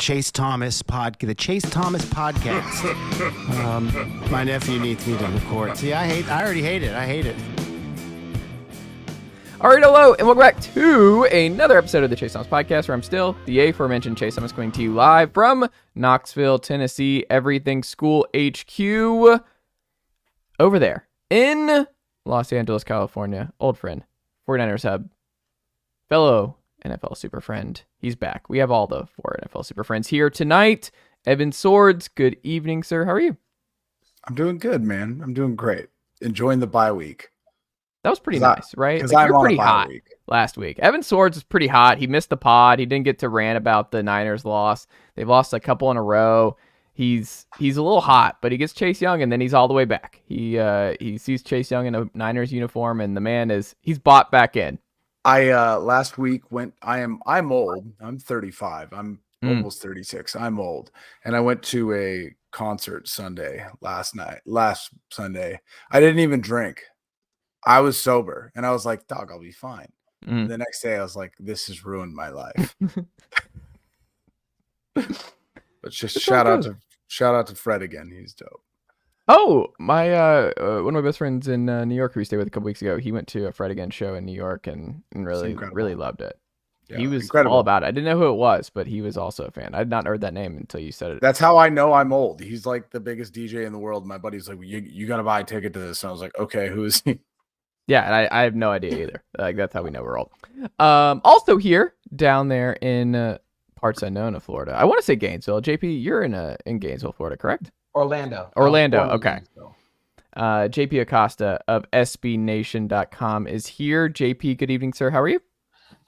Chase Thomas podcast. My nephew needs me to record. See, I already hate it. I hate it. All right, hello, and welcome back to another episode of the Chase Thomas Podcast, where I'm still the aforementioned Chase Thomas, coming to you live from Knoxville, Tennessee, Everything School HQ, over there in Los Angeles, California. Old friend, 49ers hub, fellow NFL super friend. He's back. We have all the four NFL super friends here tonight. Evan Sowards, good evening, sir. How are you? I'm doing good, man. I'm doing great. Enjoying the bye week. That was pretty nice, right? Because like, I'm you're pretty on a bye hot week. last week. Evan Swords is pretty hot. He missed the pod. He didn't get to rant about the Niners loss. They've lost a couple in a row. He's a little hot, but he gets Chase Young, and then he's all the way back. He sees Chase Young in a Niners uniform, and the man he's bought back in. I last week I'm old. I'm 35. I'm almost 36. I'm old. And I went to a concert last Sunday. I didn't even drink. I was sober, and I was like, dog, I'll be fine. The next day I was like, this has ruined my life. But just shout out to Fred again. He's dope. Oh, my one of my best friends in New York who we stayed with a couple weeks ago, he went to a Fred Again show in New York and really loved it. Yeah, he was incredible. All about it. I didn't know who it was, but he was also a fan. I had not heard that name until you said it. That's how I know I'm old. He's like the biggest DJ in the world. My buddy's like, you got to buy a ticket to this. And I was like, okay, who is he? Yeah, and I have no idea either. Like, that's how we know we're old. Also here, down there in parts unknown of Florida. I want to say Gainesville. JP, you're in Gainesville, Florida, correct? Orlando, okay. JP Acosta of SBNation.com is here. JP, good evening, sir. How are you?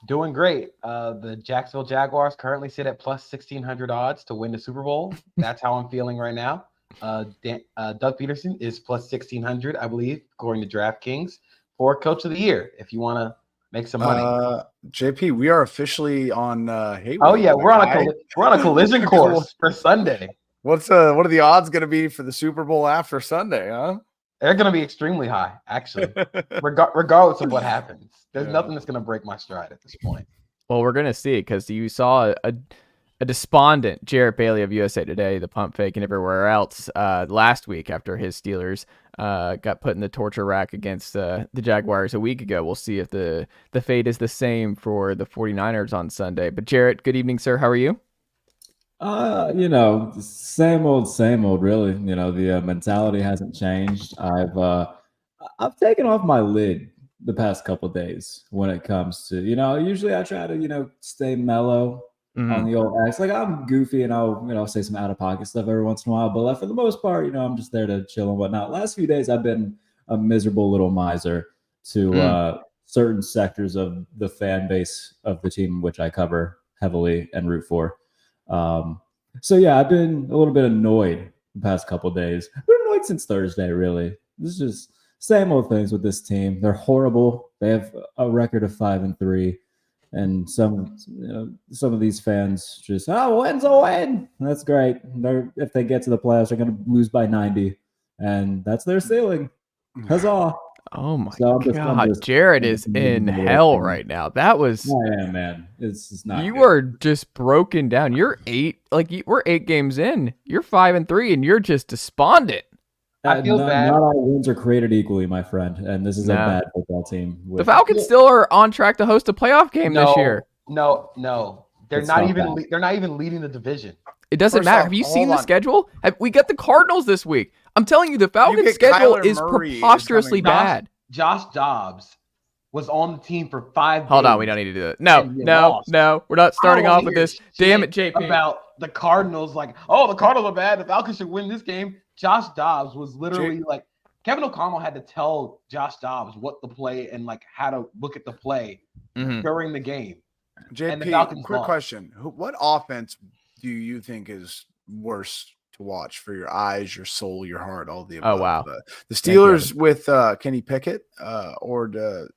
Doing great. The Jacksonville Jaguars currently sit at plus 1,600 odds to win the Super Bowl. That's how I'm feeling right now. Doug Peterson is plus 1,600, I believe, according to DraftKings, for Coach of the Year, if you want to make some money. JP, we are officially on Hayward. Oh, yeah, we're on a collision course for Sunday. What are the odds going to be for the Super Bowl after Sunday, huh? They're going to be extremely high, actually, regardless of what happens. There's nothing that's going to break my stride at this point. Well, we're going to see, because you saw a despondent Jarrett Bailey of USA Today, the pump fake, and everywhere else last week after his Steelers got put in the torture rack against the Jaguars a week ago. We'll see if the fate is the same for the 49ers on Sunday. But Jarrett, good evening, sir. How are you? Same old, really. The mentality hasn't changed. I've taken off my lid the past couple of days when it comes to, usually I try to, stay mellow on the old acts. Like, I'm goofy and I'll say some out of pocket stuff every once in a while, but like, for the most part, I'm just there to chill and whatnot. Last few days, I've been a miserable little miser to certain sectors of the fan base of the team, which I cover heavily and root for. So yeah, I've been a little bit annoyed the past couple of days. I've been annoyed since Thursday, really. This is just same old things with this team. They're horrible. They have a record of 5-3, and some of these fans just, win's a win. That's great. If they get to the playoffs, they're going to lose by 90, and that's their ceiling. Huzzah! Oh my God, Jarrett is in hell right now. That was, man. It's just not. You good. are just broken down. We're 8 games in. You're 5-3, and you're just despondent. I feel bad. Not all wins are created equally, my friend, and this is a bad football team. The Falcons still are on track to host a playoff game this year. No, they're not even leading the division. It doesn't matter. Have you seen the schedule? We got the Cardinals this week. I'm telling you, the Falcons' schedule is preposterously bad. Josh Dobbs was on the team for 5 days. Hold on, we don't need to do that. No. We're not starting off with this. Damn it, JP. About the Cardinals, the Cardinals are bad. The Falcons should win this game. Josh Dobbs was literally Kevin O'Connell had to tell Josh Dobbs what to play and how to look at the play during the game. JP, quick question. What offense do you think is worse to watch for your eyes, your soul, your heart, all the above? Oh, wow. The Steelers with Kenny Pickett or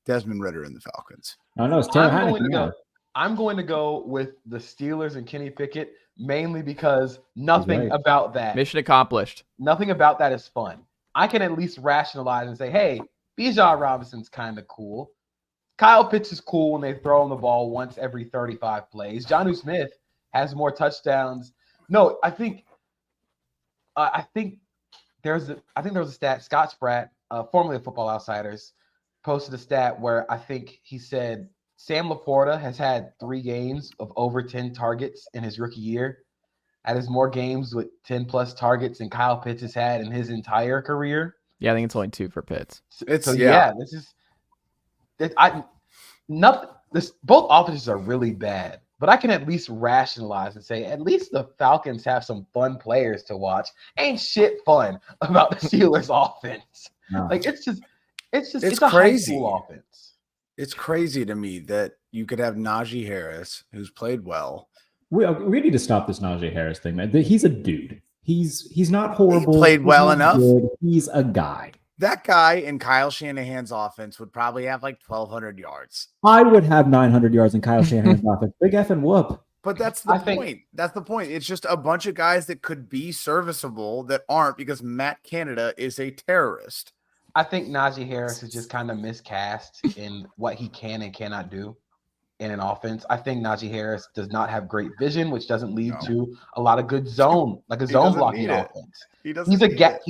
Desmond Ridder in the Falcons? I know it's Heineken. I'm going to go with the Steelers and Kenny Pickett, mainly because nothing about that. Mission accomplished. Nothing about that is fun. I can at least rationalize and say, hey, Bijan Robinson's kind of cool. Kyle Pitts is cool when they throw him the ball once every 35 plays. Jonnu Smith has more touchdowns. No, I think there was a stat. Scott Spratt, formerly of Football Outsiders, posted a stat where I think he said Sam Laporta has had 3 games of over 10 targets in his rookie year. That is more games with 10 plus targets than Kyle Pitts has had in his entire career. Yeah, I think it's only 2 for Pitts. This is both offenses are really bad, but I can at least rationalize and say at least the Falcons have some fun players to watch. Ain't shit fun about the Steelers offense. No. Like it's a crazy. high school offense. It's crazy to me that you could have Najee Harris, who's played well. We need to stop this Najee Harris thing, man. He's a dude. He's not horrible. He played well enough. Good. He's a guy. That guy in Kyle Shanahan's offense would probably have like 1,200 yards. I would have 900 yards in Kyle Shanahan's offense. Big effing whoop. But that's the point. That's the point. It's just a bunch of guys that could be serviceable that aren't because Matt Canada is a terrorist. I think Najee Harris is just kind of miscast in what he can and cannot do in an offense. I think Najee Harris does not have great vision, which doesn't lead to a lot of good zone, like a zone blocking offense. He's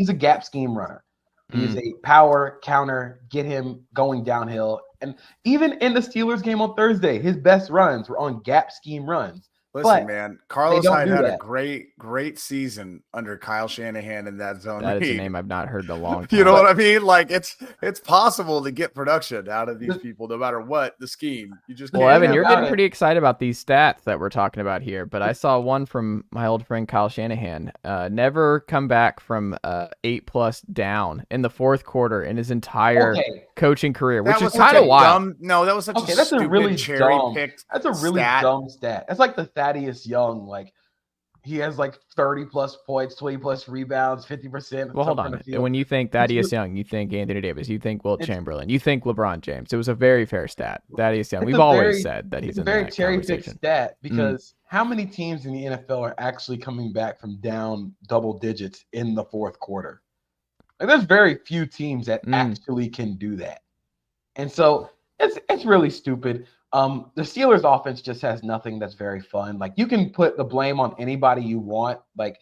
a gap scheme runner. He's a power counter, get him going downhill. And even in the Steelers game on Thursday, his best runs were on gap scheme runs. Listen, man, Carlos Hyde had a great season under Kyle Shanahan in that zone. That is a name I've not heard in a long time. You know what I mean? Like it's possible to get production out of these people, no matter what the scheme. You just can't. Well, Evan, you're getting pretty excited about these stats that we're talking about here, but I saw one from my old friend Kyle Shanahan. Never come back from 8+ down in the fourth quarter in his entire coaching career, which is kind of wild. That was such a stupid really cherry-picked That's a really dumb stat. That's like the Thaddeus Young, like he has like 30+ points, 20+ rebounds, 50%. Well, hold on. When you think Thaddeus Young, you think Anthony Davis, you think Wilt Chamberlain, you think LeBron James. It was a very fair stat. Thaddeus Young. We've always said that he's in very that cherry-picked stat because how many teams in the NFL are actually coming back from down double digits in the fourth quarter? Like, there's very few teams that actually can do that, and so it's really stupid. The Steelers offense just has nothing that's very fun. Like you can put the blame on anybody you want. Like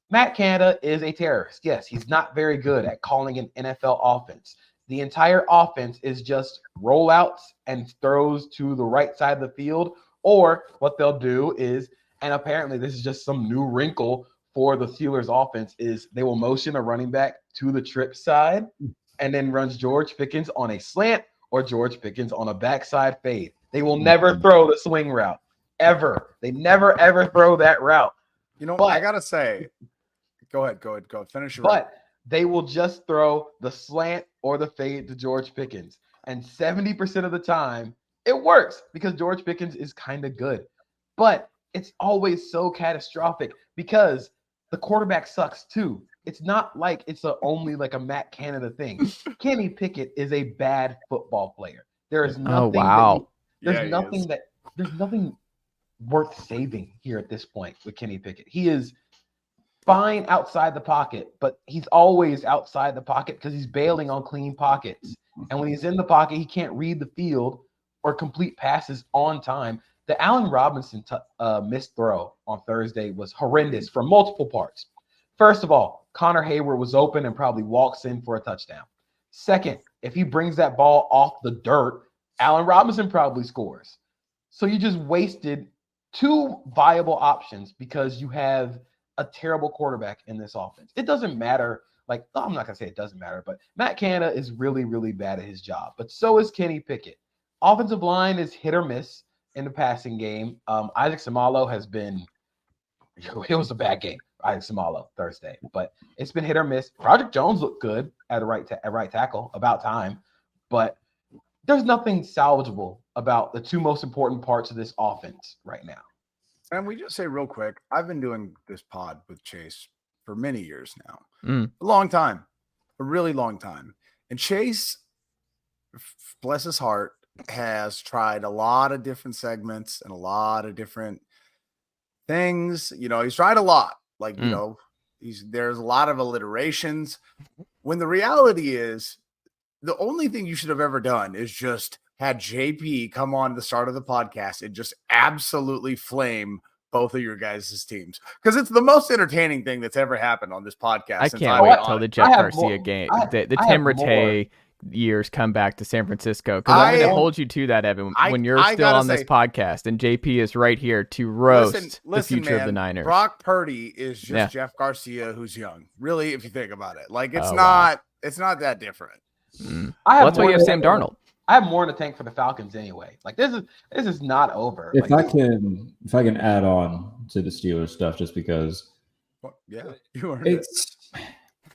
Matt Canada is a terrorist. Yes, he's not very good at calling an NFL offense. The entire offense is just rollouts and throws to the right side of the field. Or what they'll do is, and apparently this is just some new wrinkle for the Steelers offense, is they will motion a running back to the trip side and then runs George Pickens on a slant or George Pickens on a backside fade. They will never throw the swing route, ever. They never, ever throw that route. You know, I got to say, go ahead. Finish your route. They will just throw the slant or the fade to George Pickens. And 70% of the time, it works because George Pickens is kind of good. But it's always so catastrophic because the quarterback sucks too. It's not like it's only like a Matt Canada thing. Kenny Pickett is a bad football player. There is nothing. There's nothing worth saving here at this point with Kenny Pickett. He is fine outside the pocket, but he's always outside the pocket because he's bailing on clean pockets. And when he's in the pocket, he can't read the field or complete passes on time. The Allen Robinson missed throw on Thursday was horrendous from multiple parts. First of all, Connor Hayward was open and probably walks in for a touchdown. Second, if he brings that ball off the dirt, Allen Robinson probably scores. So you just wasted 2 viable options because you have a terrible quarterback in this offense. It doesn't matter. Like, I'm not going to say it doesn't matter, but Matt Canada is really, really bad at his job. But so is Kenny Pickett. Offensive line is hit or miss in the passing game. Isaac Seumalo has been – it was a bad game. Isaac Seumalo Thursday, but it's been hit or miss. Project Jones looked good at right tackle, about time, but there's nothing salvageable about the 2 most important parts of this offense right now. And we just say real quick, I've been doing this pod with Chase for many years now, a long time, a really long time. And Chase, bless his heart, has tried a lot of different segments and a lot of different things. You know, he's tried a lot. Like, you know, there's a lot of alliterations when the reality is the only thing you should have ever done is just had JP come on the start of the podcast and just absolutely flame both of your guys' teams, because it's the most entertaining thing that's ever happened on this podcast. I can't wait till the Jeff Garcia game, the Tim Rattay years come back to San Francisco, because I'm going to hold you to that, Evan, when you're still on this podcast and JP is right here to roast the future of the Niners. Brock Purdy is just Jeff Garcia who's young. Really, if you think about it, like it's not that different. That's why you have Sam Darnold. I have more in the tank for the Falcons anyway. Like this is not over. If I can add on to the Steelers stuff, just because, it's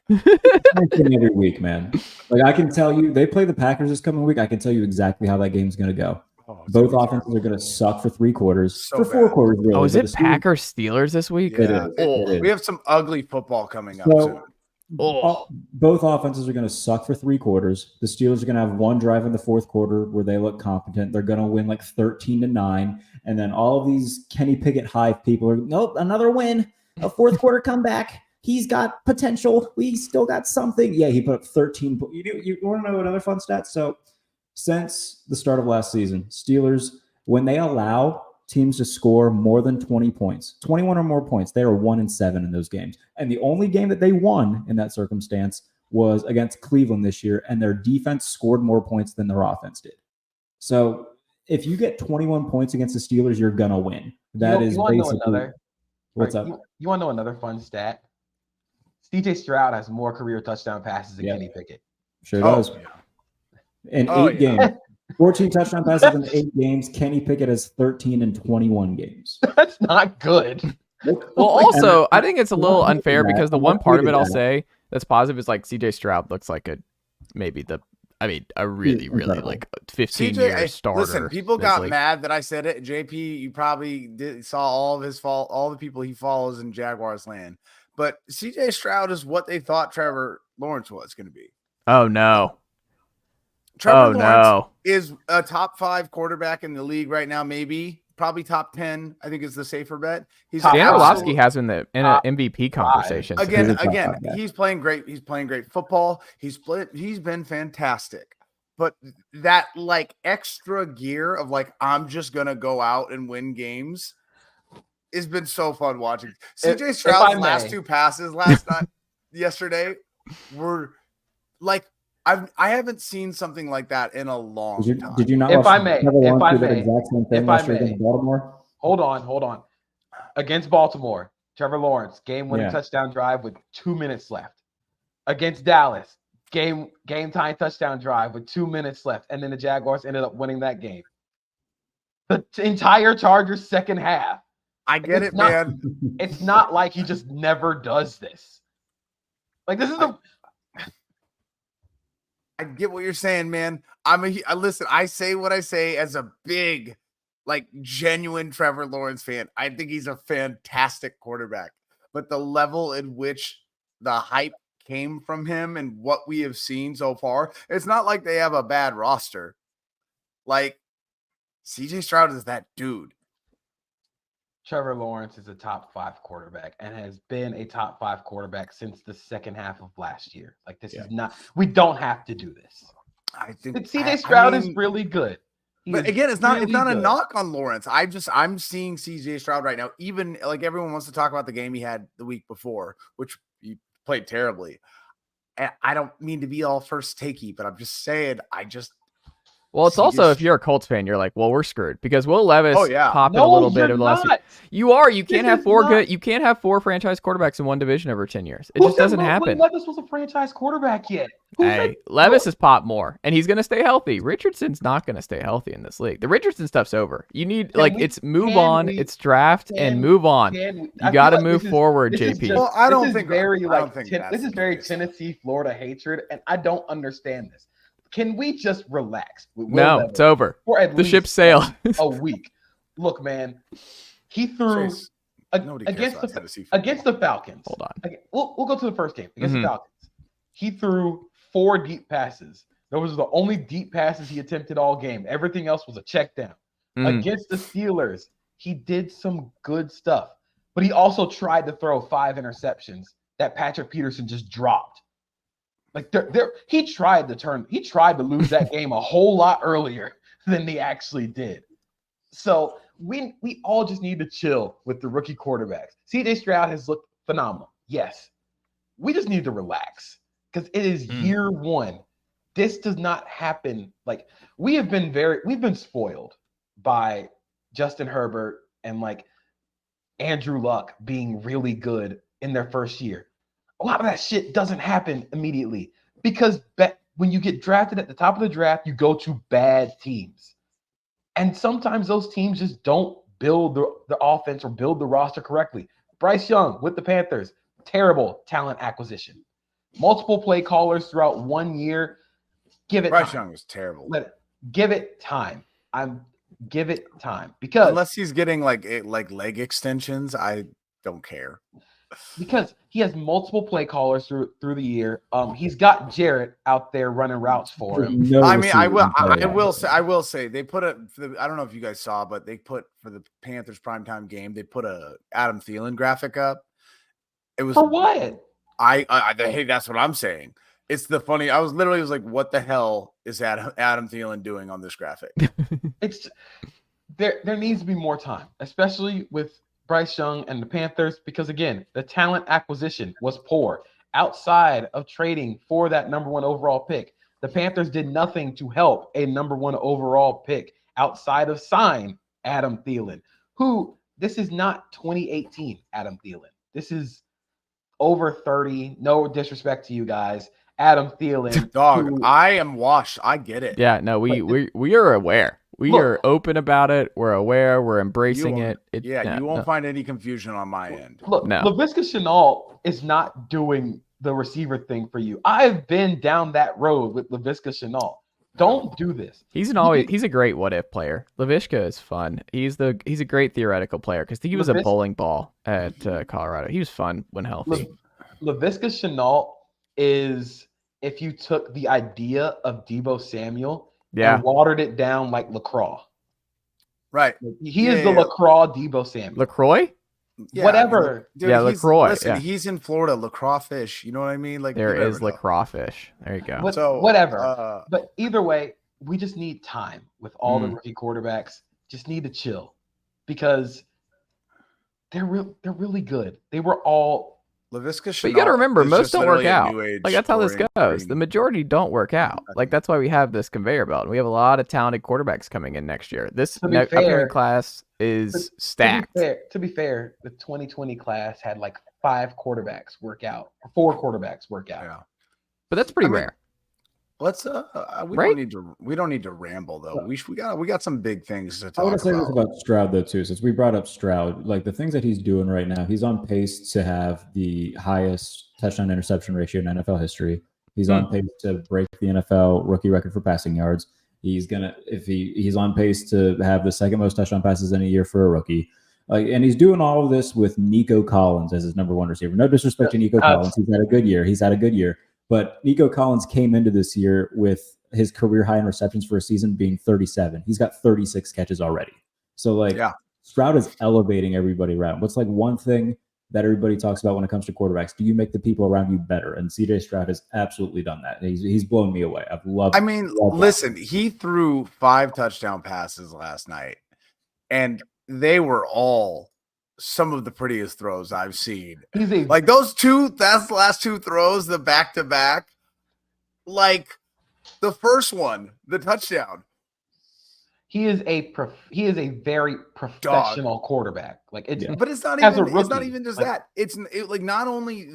every week, man. Like I can tell you, they play the Packers this coming week. I can tell you exactly how that game's going to go. Both offenses are going to suck for 3 quarters, for 4 quarters. Really. Oh, is it Packers Steelers this week? Yeah, it is. We have some ugly football coming up soon. Both offenses are going to suck for 3 quarters. The Steelers are going to have one drive in the 4th quarter where they look competent. They're going to win like 13-9, and then all of these Kenny Pickett hype people are, nope, another win, a 4th quarter comeback. He's got potential. We still got something. Yeah, he put up 13. You want to know another fun stat? So, since the start of last season, Steelers, when they allow teams to score more than 20 points, 21 or more points, they are 1-7 in those games. And the only game that they won in that circumstance was against Cleveland this year, and their defense scored more points than their offense did. So if you get 21 points against the Steelers, you're gonna win. That is basically what's up. You want to know another fun stat? CJ Stroud has more career touchdown passes than Kenny Pickett. Sure does. In 8 games. 14 touchdown passes in 8 games. Kenny Pickett has 13 in 21 games. That's not good. Well, also, I think it's a little unfair because the one part of it I'll say that's positive is like CJ Stroud looks like a really like 15-year starter. Listen, people got mad that I said it. JP, you probably saw all the people he follows in Jaguars land. But CJ Stroud is what they thought Trevor Lawrence was going to be. Oh, no. Trevor Lawrence is a top 5 quarterback in the league right now, probably top 10. I think is the safer bet. Dan Orlovsky has in an MVP conversation. Again, he's playing great. He's playing great football. He's been fantastic. But that like extra gear of like, I'm just gonna go out and win games, has been so fun watching. CJ Stroud's last 2 passes yesterday were like. I haven't seen something like that in a long time. Did you not? If I may, Baltimore. Hold on. Against Baltimore, Trevor Lawrence game-winning touchdown drive with 2 minutes left. Against Dallas, game-tying touchdown drive with 2 minutes left, and then the Jaguars ended up winning that game. The entire Chargers second half. I get it, man. It's not like he just never does this. Like this is I get what you're saying, man. Listen, I say what I say as a big, like, genuine Trevor Lawrence fan. I think he's a fantastic quarterback. But the level in which the hype came from him and what we have seen so far, it's not like they have a bad roster. Like, CJ Stroud is that dude. Trevor Lawrence is a top 5 quarterback and has been a top 5 quarterback since the second half of last year. Like this is not, we don't have to do this. I think CJ Stroud is really good. But again, it's not a knock on Lawrence. I'm seeing CJ Stroud right now. Even like everyone wants to talk about the game he had the week before, which he played terribly. And I don't mean to be all first takey, but I'm just saying Well, it's also, if you're a Colts fan, you're like, well, we're screwed because Will Levis popped a little bit over the last. You are. You can't have 4 good. You can't have 4 franchise quarterbacks in one division over 10 years. It just doesn't happen. Levis was a franchise quarterback yet. Hey, Levis has popped more, and he's going to stay healthy. Richardson's not going to stay healthy in this league. The Richardson stuff's over. You need it's move on. It's draft and move on. You got to move forward, JP. Well, I don't think this is very Tennessee, Florida hatred, and I don't understand this. Can we just relax? No, it's over. The ship sailed. A week. Look, man, he threw against the Falcons. Hold on. We'll go to the first game against the Falcons. He threw 4 deep passes. Those were the only deep passes he attempted all game. Everything else was a check down. Against the Steelers, he did some good stuff, but he also tried to throw 5 interceptions that Patrick Peterson just dropped. Like he tried to lose that game a whole lot earlier than they actually did. So we all just need to chill with the rookie quarterbacks. CJ Stroud has looked phenomenal. Yes. We just need to relax because it is year one. This does not happen. Like we've been spoiled by Justin Herbert and like Andrew Luck being really good in their first year. A lot of that shit doesn't happen immediately because when you get drafted at the top of the draft, you go to bad teams. And sometimes those teams just don't build the offense or build the roster correctly. Bryce Young with the Panthers, terrible talent acquisition. Multiple play callers throughout 1 year. Give it Bryce time. Young was terrible. Give it time. Give it time because unless he's getting like leg extensions, I don't care. Because he has multiple play callers through the year. He's got Jarrett out there running routes for him. I will say they put I don't know if you guys saw, but they put for the Panthers primetime game, they put a Adam Thielen graphic up. It was for what? Hey, that's what I'm saying. It's the funny. I was like, what the hell is Adam Thielen doing on this graphic? It's there needs to be more time, especially with Bryce Young and the Panthers, because again, the talent acquisition was poor. Outside of trading for that number 1 overall pick, the Panthers did nothing to help a number 1 overall pick outside of sign Adam Thielen, who this is not 2018 Adam Thielen. This is over 30. No disrespect to you guys. Adam Thielen. Dog, I am washed. I get it. Yeah, no, we are aware. We are open about it. We're aware. We're embracing it. You won't find any confusion on my end. Look, Laviska Shenault is not doing the receiver thing for you. I've been down that road with Laviska Shenault. Don't do this. He's a great what if player. Laviska is fun. He's a great theoretical player because he was a bowling ball at Colorado. He was fun when healthy. Laviska Shenault is if you took the idea of Deebo Samuel and watered it down like LaCroix. Right. He is the LaCroix Deebo Samuel. LaCroix? Yeah, whatever. Dude, LaCroix. Listen, he's in Florida. LaCroix fish. You know what I mean? Like there is LaCroix fish. There you go. Whatever. But either way, we just need time with all the rookie quarterbacks. Just need to chill because they're really good. They were all Laviska Shenault. But you got to remember, most don't work out. Like that's how this goes. Green. The majority don't work out. Like that's why we have this conveyor belt. We have a lot of talented quarterbacks coming in next year. This upcoming class is stacked. To be fair, the 2020 class had like 5 quarterbacks work out, or 4 quarterbacks work out. Yeah. But that's pretty rare. Let's we don't need to ramble though. We got some big things to talk about. I want to say this about Stroud though too. Since we brought up Stroud, like the things that he's doing right now, he's on pace to have the highest touchdown interception ratio in NFL history. He's on pace to break the NFL rookie record for passing yards. He's on pace to have the second most touchdown passes in a year for a rookie. And he's doing all of this with Nico Collins as his number 1 receiver. No disrespect to Nico Collins. He's had a good year. But Nico Collins came into this year with his career high in receptions for a season being 37. He's got 36 catches already. So Stroud is elevating everybody around. What's like one thing that everybody talks about when it comes to quarterbacks? Do you make the people around you better? And CJ Stroud has absolutely done that. He's blown me away. I've loved. Listen, he threw 5 touchdown passes last night, and they were all some of the prettiest throws I've seen. Like those 2, that's the last 2 throws, the back-to-back. Like the first one, the touchdown. He is a very professional quarterback. Like but it's not even just that. It's like not only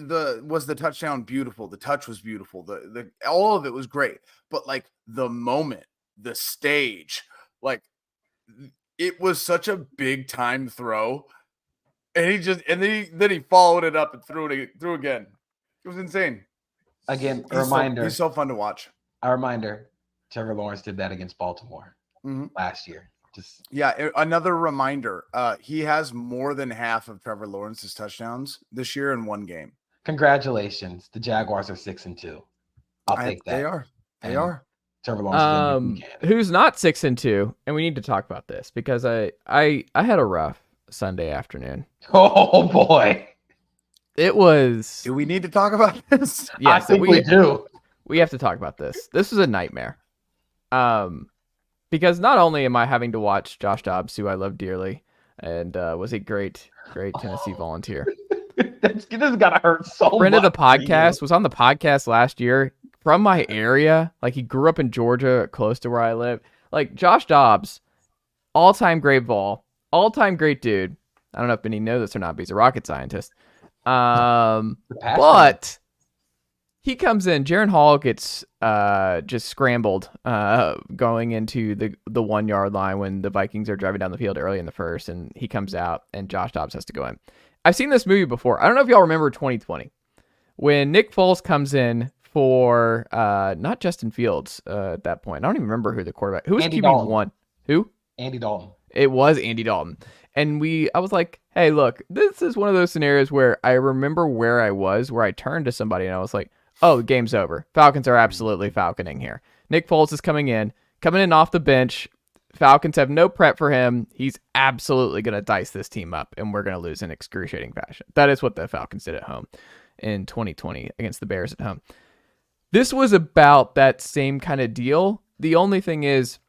was the touchdown beautiful, the touch was beautiful, the all of it was great, but like the moment, the stage, like it was such a big time throw. And then he followed it up and threw again. It was insane. Again, reminder. He's so fun to watch. A reminder. Trevor Lawrence did that against Baltimore last year. Another reminder. He has more than half of Trevor Lawrence's touchdowns this year in 1 game. Congratulations. The Jaguars are 6-2. I'll take that. They are. Trevor Lawrence. Who's not 6-2? And we need to talk about this because I had a rough Sunday afternoon. Oh boy. It was. Do we need to talk about this? Yes, I think we do. We have to talk about this. This was a nightmare. because not only am I having to watch Josh Dobbs, who I love dearly, and was a great Tennessee Volunteer. This is gotta hurt so Friend of much. the podcast, was on the podcast last year from my area. Like, he grew up in Georgia, close to where I live. Like, Josh Dobbs, all-time great ball, all-time great dude. I don't know if Benny knows this or not, but he's a rocket scientist. But he comes in. Jaron Hall gets just scrambled going into the 1 yard line when the Vikings are driving down the field early in the first, and he comes out, and Josh Dobbs has to go in. I've seen this movie before. I don't know if y'all remember 2020 when Nick Foles comes in for not Justin Fields at that point. I don't even remember who the quarterback. Who was QB1? Who? Andy Dalton. It was Andy Dalton. And I was like, hey, look, this is one of those scenarios where I remember where I was, where I turned to somebody and I was like, oh, the game's over. Falcons are absolutely falconing here. Nick Foles is coming in off the bench. Falcons have no prep for him. He's absolutely going to dice this team up, and we're going to lose in excruciating fashion. That is what the Falcons did at home in 2020 against the Bears at home. This was about that same kind of deal. The only thing is,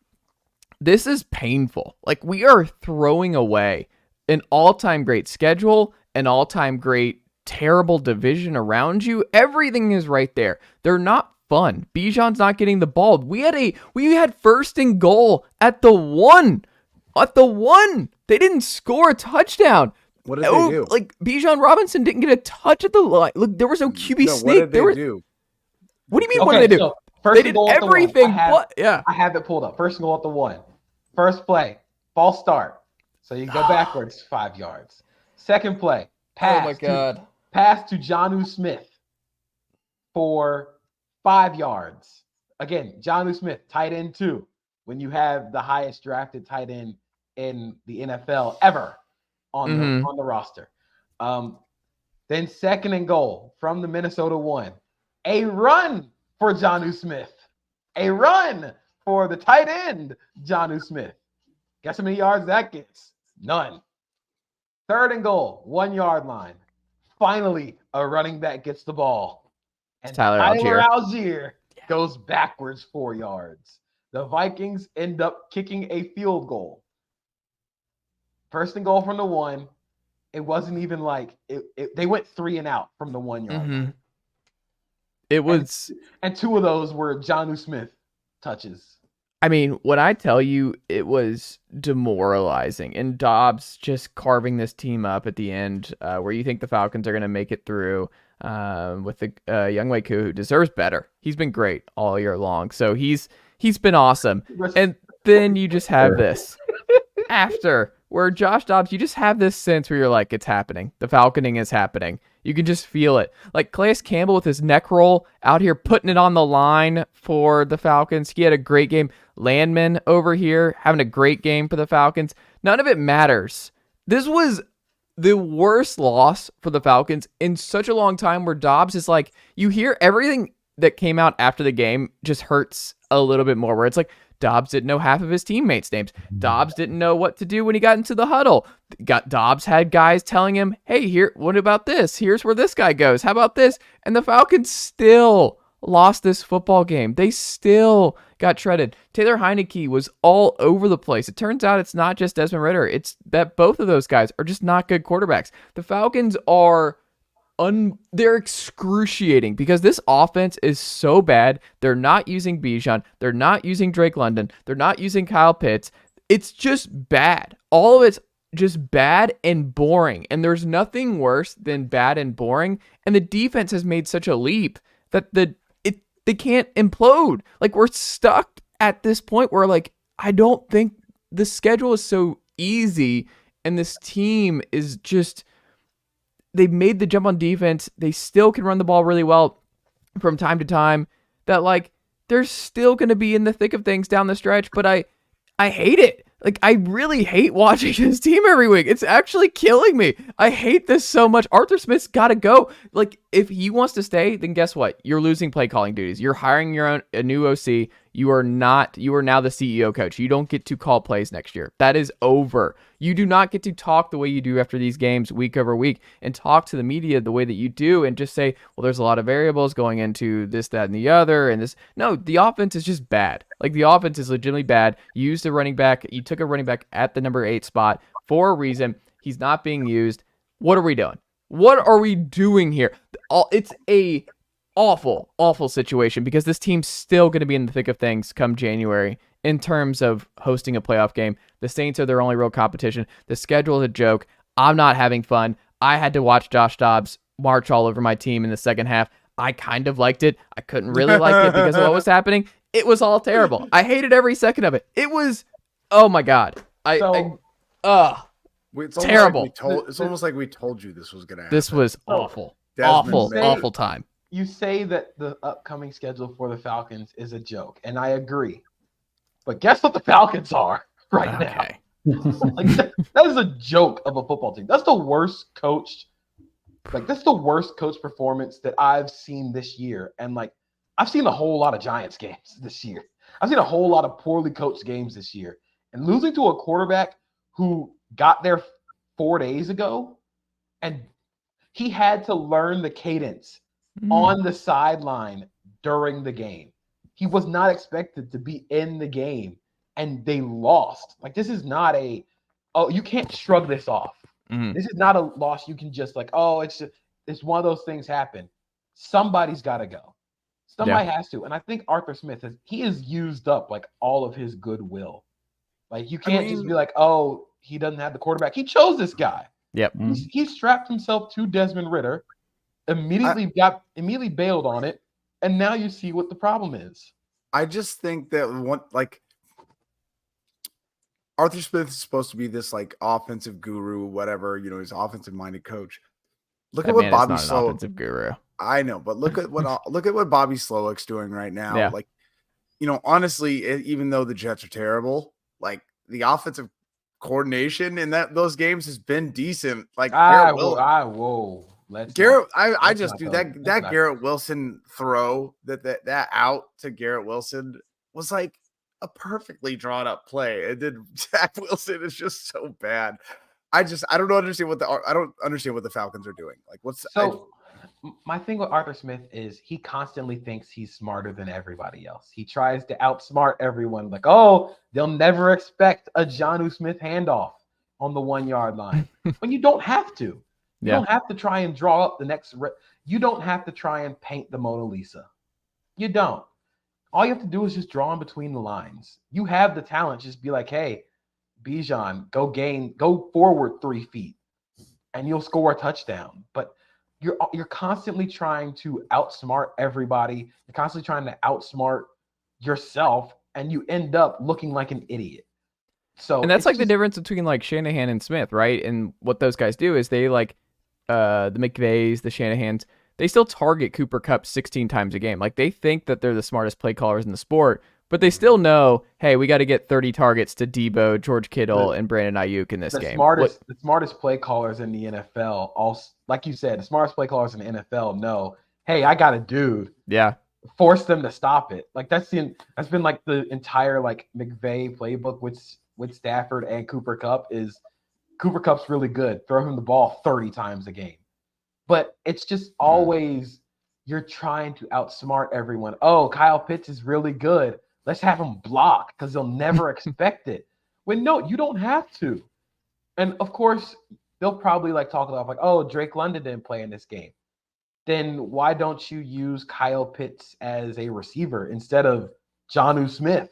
this is painful. Like, we are throwing away an all-time great schedule, an all-time great terrible division around you. Everything is right there. They're not fun. Bijan's not getting the ball. We had first and goal at the 1. At the 1. They didn't score a touchdown. What did they do? Like, Bijan Robinson didn't get a touch at the line. Look, there was no QB sneak. What did they do? What do you mean, what did they do? So they did everything but, yeah. I have it pulled up. First and goal at the 1. First play, false start. So you go backwards 5 yards. Second play, pass. Oh my God. Pass to Jonnu Smith for 5 yards. Again, Jonnu Smith, tight end 2. When you have the highest drafted tight end in the NFL ever on the roster. Then second and goal from the Minnesota 1. A run for Jonnu Smith. A run for the tight end, Jonnu Smith. Guess how many yards that gets? None. Third and goal, 1 yard line. Finally, a running back gets the ball. And Tyler Algier goes backwards 4 yards. The Vikings end up kicking a field goal. First and goal from the 1. It wasn't even like they went 3 and out from the 1 yard line. It was, and 2 of those were Jonnu Smith touches. I mean, when I tell you, it was demoralizing, and Dobbs just carving this team up at the end, where you think the Falcons are going to make it through with the young Waku, who deserves better. He's been great all year long, so he's been awesome. And then you just have this after where Josh Dobbs, you just have this sense where you're like, it's happening. The falconing is happening. You can just feel it. Like Calais Campbell with his neck roll out here putting it on the line for the Falcons. He had a great game. Landman over here having a great game for the Falcons. None of it matters. This was the worst loss for the Falcons in such a long time, where Dobbs is like, you hear everything that came out after the game just hurts a little bit more, where it's like, Dobbs didn't know half of his teammates' names. Dobbs didn't know what to do when he got into the huddle. Dobbs had guys telling him, hey, here, what about this? Here's where this guy goes. How about this? And the Falcons still lost this football game. They still got shredded. Taylor Heineke was all over the place. It turns out it's not just Desmond Ridder. It's that both of those guys are just not good quarterbacks. The Falcons are they're excruciating because this offense is so bad. They're not using Bijan. They're not using Drake London. They're not using Kyle Pitts. It's just bad. All of it's just bad and boring. And there's nothing worse than bad and boring. And the defense has made such a leap that they can't implode. Like, we're stuck at this point where, like, I don't think the schedule is so easy, and this team is just, they've made the jump on defense. They still can run the ball really well from time to time, that, like, they're still going to be in the thick of things down the stretch, but I hate it. Like, I really hate watching this team every week. It's actually killing me. I hate this so much. Arthur Smith's got to go. Like, if he wants to stay, then guess what? You're losing play calling duties. You're hiring a new OC. You are now the CEO coach. You don't get to call plays next year. That is over. You do not get to talk the way you do after these games week over week and talk to the media the way that you do and just say, well, there's a lot of variables going into this, that, and the other. And this, no, the offense is just bad. Like, the offense is legitimately bad. You used a running back. You took a running back at the number 8 spot for a reason. He's not being used. What are we doing? What are we doing here? It's a awful situation because this team's still going to be in the thick of things come January in terms of hosting a playoff game. The Saints are their only real competition. The schedule is a joke. I'm not having fun. I had to watch Josh Dobbs march all over my team in the second half. I kind of liked it. I couldn't really like it because of what was happening. It was all terrible. I hated every second of it. It was, oh my God. It's terrible. It's almost like we told you this was going to happen. This was awful. Desmond Awful time. You say that the upcoming schedule for the Falcons is a joke, and I agree. But guess what the Falcons are now? Like, that is a joke of a football team. That's the worst coached performance that I've seen this year. And like, I've seen a whole lot of Giants games this year. I've seen a whole lot of poorly coached games this year. And losing to a quarterback who got there 4 days ago, and he had to learn the cadence on the sideline during the game. He was not expected to be in the game, and they lost. Like, this is not you can't shrug this off. This is not a loss you can just like, it's one of those things happen. Somebody's got to go. Somebody has to. And I think Arthur Smith has used up like all of his goodwill. Like, you can't just be like, oh, he doesn't have the quarterback. He chose this guy. Yep. He strapped himself to Desmond Ridder, immediately bailed on it, and now you see what the problem is. I just think that Arthur Smith is supposed to be this like offensive guru, whatever, he's an offensive minded coach. Look at what Bobby Slowick's offensive guru. I know, but look at what Bobby Slowick's doing right now. Yeah. Like, honestly, even though the Jets are terrible, like the offensive coordination in those games has been decent. Like Garrett Wilson throw that out to Garrett Wilson was like a perfectly drawn up play. And then Zach Wilson is just so bad. I don't understand what the Falcons are doing. Like, my thing with Arthur Smith is he constantly thinks he's smarter than everybody else. He tries to outsmart everyone. Like, oh, they'll never expect a Jonnu Smith handoff on the 1 yard line. But you don't have to. You don't have to try and draw up the next. You don't have to try and paint the Mona Lisa. You don't. All you have to do is just draw in between the lines. You have the talent. Just be like, hey, Bijan, go forward 3 feet, and you'll score a touchdown. But you're constantly trying to outsmart everybody. You're constantly trying to outsmart yourself, and you end up looking like an idiot. So, and that's like the difference between like Shanahan and Smith, right? And what those guys do is they like the McVays, the Shanahans, they still target Cooper Kupp 16 times a game. Like, they think that they're the smartest play callers in the sport, but they still know, hey, we got to get 30 targets to Debo, George Kittle, and Brandon Ayuk in this game. The smartest play callers in the NFL, also, like you said, the smartest play callers in the NFL know, hey, I got a dude. Yeah. Force them to stop it. Like, that's been like the entire like McVay playbook with Stafford and Cooper Kupp is Cooper Kupp's really good. Throw him the ball 30 times a game. But it's just always you're trying to outsmart everyone. Oh, Kyle Pitts is really good. Let's have him block because they'll never expect it. When no, you don't have to. And of course, they'll probably like talk about like, oh, Drake London didn't play in this game. Then why don't you use Kyle Pitts as a receiver instead of Jonnu Smith?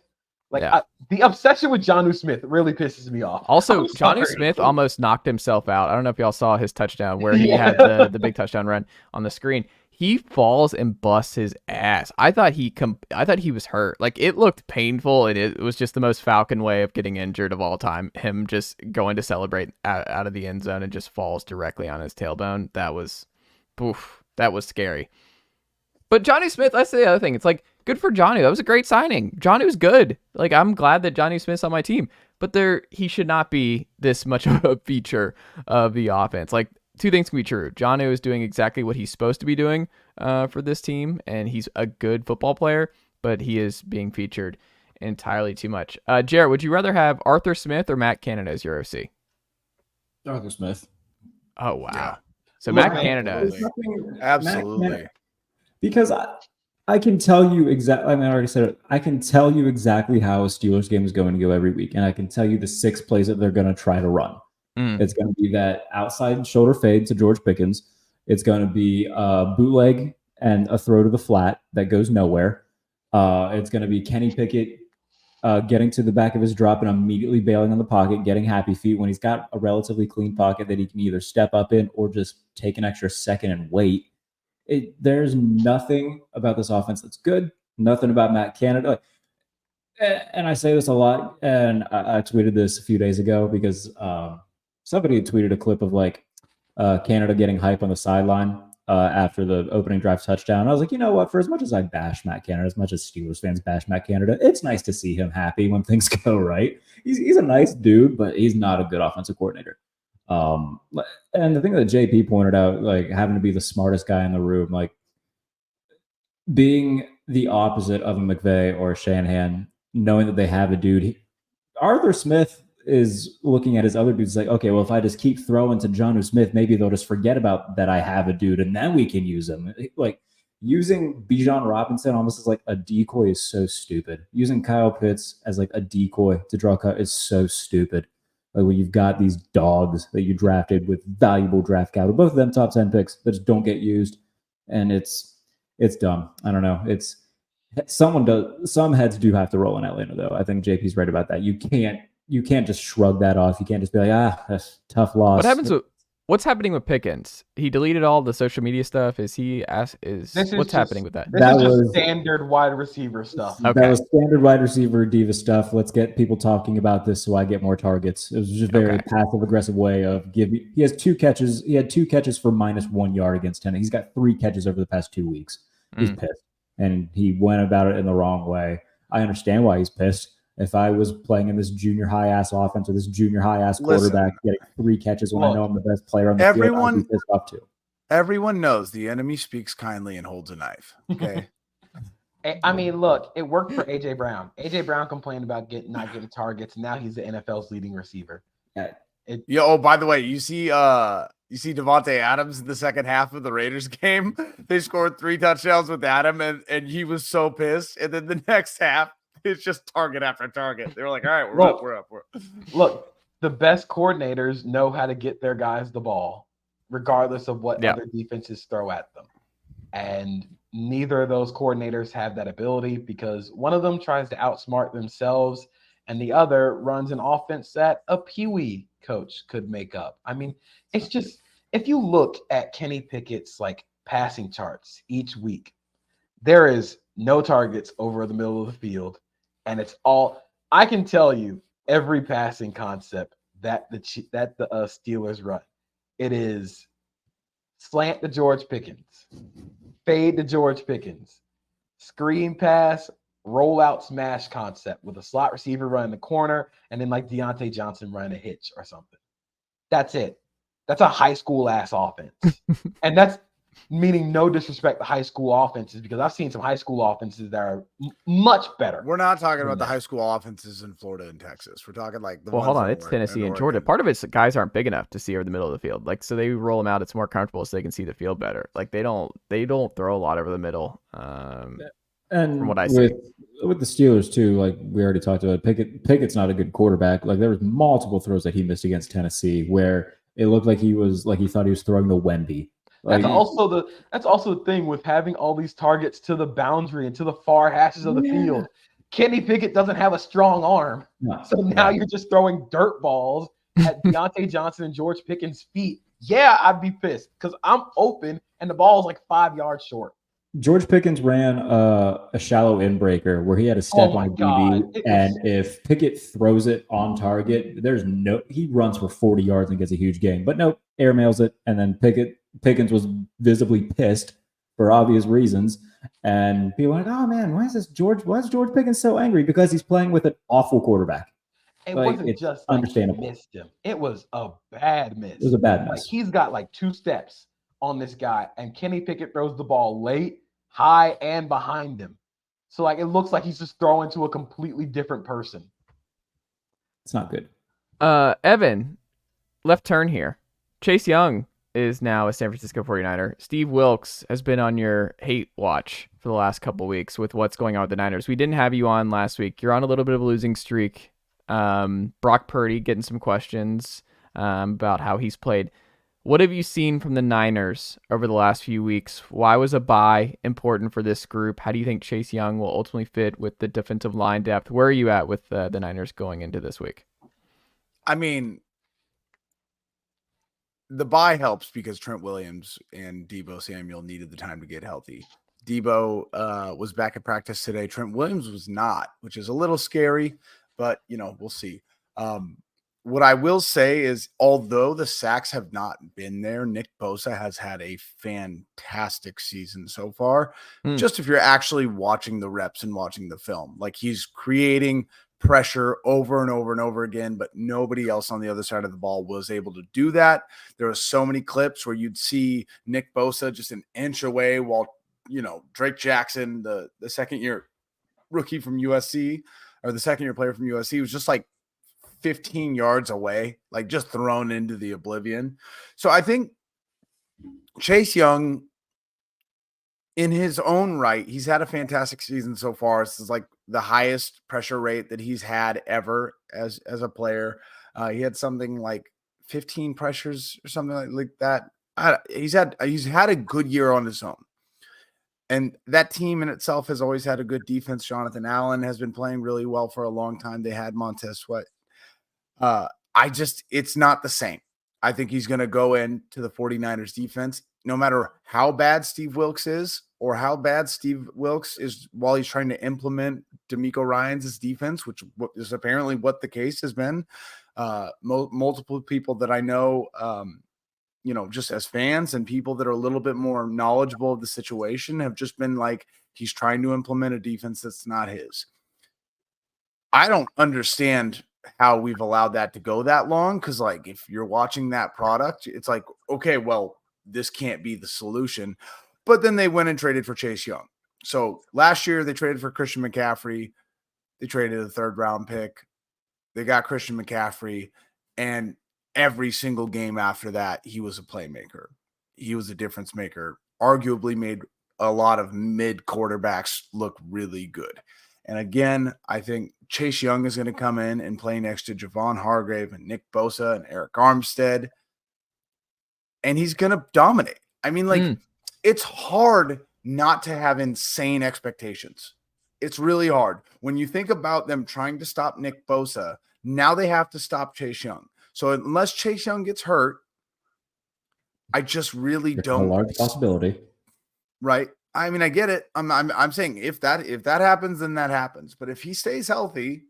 Like, the obsession with Jonnu Smith really pisses me off. Also, Jonnu Smith almost knocked himself out. I don't know if y'all saw his touchdown where he had the big touchdown run on the screen. He falls and busts his ass. I thought he was hurt. Like, it looked painful, and it was just the most Falcon way of getting injured of all time. Him just going to celebrate out of the end zone and just falls directly on his tailbone. That was scary. But Jonnu Smith, that's the other thing. It's like, good for Jonnu. That was a great signing. Jonnu's good. Like, I'm glad that Jonnu Smith's on my team. But he should not be this much of a feature of the offense. Like, two things can be true. Jonnu is doing exactly what he's supposed to be doing for this team, and he's a good football player. but he is being featured entirely too much. Jarrett, would you rather have Arthur Smith or Matt Canada as your OC? Arthur Smith. Oh, wow. Yeah. So Look, Matt Canada is... Absolutely. Because I can tell you exactly. I mean, I already said it. I can tell you exactly how a Steelers game is going to go every week, and I can tell you the 6 plays that they're going to try to run. It's going to be that outside shoulder fade to George Pickens. It's going to be a bootleg and a throw to the flat that goes nowhere. It's going to be Kenny Pickett getting to the back of his drop and immediately bailing on the pocket, getting happy feet when he's got a relatively clean pocket that he can either step up in or just take an extra second and wait. There's nothing about this offense that's good. Nothing about Matt Canada. And I say this a lot, and I tweeted this a few days ago because somebody had tweeted a clip of Canada getting hype on the sideline after the opening drive touchdown. I was like, you know what? For as much as I bash Matt Canada, as much as Steelers fans bash Matt Canada, it's nice to see him happy when things go right. He's a nice dude, but he's not a good offensive coordinator. And the thing that JP pointed out, having to be the smartest guy in the room, being the opposite of a McVay or a Shanahan, knowing that they have a dude. Arthur Smith is looking at his other dudes okay, well, if I just keep throwing to Jonnu Smith, maybe they'll just forget about that I have a dude, and then we can use him. Using Bijan Robinson almost as a decoy is so stupid. Using Kyle Pitts as a decoy to draw cut is so stupid. When you've got these dogs that you drafted with valuable draft capital, both of them top 10 picks that just don't get used, and it's dumb. I don't know. Some heads do have to roll in Atlanta, though. I think JP's right about that. You can't just shrug that off. You can't just be that's tough loss. What's happening with Pickens? He deleted all the social media stuff. What's happening with that? This is just standard wide receiver stuff. Okay. That was standard wide receiver diva stuff. Let's get people talking about this so I get more targets. It was just a very passive aggressive way of giving. He has 2 catches. He had 2 catches for -1 yard against Tennessee. He's got 3 catches over the past 2 weeks. He's pissed, and he went about it in the wrong way. I understand why he's pissed. If I was playing in this junior high ass offense or this junior high ass quarterback getting 3 catches when I know I'm the best player on the field, I'd be pissed off too. Everyone knows the enemy speaks kindly and holds a knife. Okay. I mean, look, it worked for AJ Brown. AJ Brown complained about not getting targets. Now he's the NFL's leading receiver. By the way, you see Devontae Adams in the second half of the Raiders game? They scored 3 touchdowns with Adam, and he was so pissed. And then the next half, it's just target after target. They were like, all right, we're up. Look, the best coordinators know how to get their guys the ball, regardless of what other defenses throw at them. And neither of those coordinators have that ability because one of them tries to outsmart themselves and the other runs an offense that a peewee coach could make up. I mean, it's just, if you look at Kenny Pickett's passing charts each week, there is no targets over the middle of the field. And it's all, I can tell you every passing concept that the Steelers run. It is slant to George Pickens, fade to George Pickens, screen pass, rollout smash concept with a slot receiver running the corner and then Deontay Johnson running a hitch or something. That's it. That's a high school ass offense. And that's meaning no disrespect to high school offenses because I've seen some high school offenses that are much better. We're not talking about the high school offenses in Florida and Texas. We're talking hold on, it's Tennessee and Georgia. Part of it's guys aren't big enough to see over the middle of the field. So they roll them out. It's more comfortable so they can see the field better. They don't throw a lot over the middle. And from what I see with the Steelers too, we already talked about, Pickett's not a good quarterback. There was multiple throws that he missed against Tennessee where it looked like he thought he was throwing the Wemby. That's also the thing with having all these targets to the boundary and to the far hashes of the field. Kenny Pickett doesn't have a strong arm. No. So now you're just throwing dirt balls at Deontay Johnson and George Pickens' feet. Yeah, I'd be pissed because I'm open and the ball's 5 yards short. George Pickens ran a shallow in-breaker where he had to step on DB, and if Pickett throws it on target, he runs for 40 yards and gets a huge gain. But no, air mails it, and then Pickens was visibly pissed for obvious reasons, and people were like, "Oh man, why is George Pickens so angry?" Because he's playing with an awful quarterback. It wasn't just understandable. He missed him. It was a bad miss. It was a bad miss. He's got 2 steps on this guy, and Kenny Pickett throws the ball late, high, and behind him. So like it looks like he's just throwing to a completely different person. It's not good. Evan, left turn here. Chase Young is now a San Francisco 49er. Steve Wilks has been on your hate watch for the last couple weeks with what's going on with the Niners. We didn't have you on last week. You're on a little bit of a losing streak. Brock Purdy getting some questions about how he's played. What have you seen from the Niners over the last few weeks? Why was a bye important for this group? How do you think Chase Young will ultimately fit with the defensive line depth? Where are you at with the Niners going into this week? I mean, the bye helps because Trent Williams and Deebo Samuel needed the time to get healthy. Deebo was back at practice today. Trent Williams was not, which is a little scary, but, we'll see. What I will say is, although the sacks have not been there, Nick Bosa has had a fantastic season so far. Just if you're actually watching the reps and watching the film, like he's creating pressure over and over and over again, but nobody else on the other side of the ball was able to do that. There were so many clips where you'd see Nick Bosa just an inch away while, Drake Jackson, the second-year rookie from USC, or the second-year player from USC, was just like 15 yards away, like just thrown into the oblivion. So I think Chase Young, in his own right, he's had a fantastic season so far. This is like the highest pressure rate that he's had ever as a player. He had something like 15 pressures or something like that. He's had a good year on his own. And that team in itself has always had a good defense. Jonathan Allen has been playing really well for a long time. They had Montez Sweat. It's not the same. I think he's going to go into the 49ers defense, no matter how bad Steve Wilks is or how bad Steve Wilks is while he's trying to implement DeMeco Ryans' defense, which is apparently what the case has been. Multiple people that I know, just as fans and people that are a little bit more knowledgeable of the situation have just been like, he's trying to implement a defense that's not his. I don't understand how we've allowed that to go that long. Cause like, if you're watching that product, it's like, okay, well, this can't be the solution. But then they went and traded for Chase Young. So last year they traded for Christian McCaffrey. They traded a 3rd round pick. They got Christian McCaffrey, and every single game after that, he was a playmaker. He was a difference maker, arguably made a lot of mid quarterbacks look really good. And again, I think Chase Young is going to come in and play next to Javon Hargrave and Nick Bosa and Eric Armstead. And he's going to dominate. I mean, it's hard not to have insane expectations. It's really hard. When you think about them trying to stop Nick Bosa, now they have to stop Chase Young. So unless Chase Young gets hurt, I just really don't. A large possibility. Right. I mean, I get it. I'm saying if that happens, then that happens. But if he stays healthy,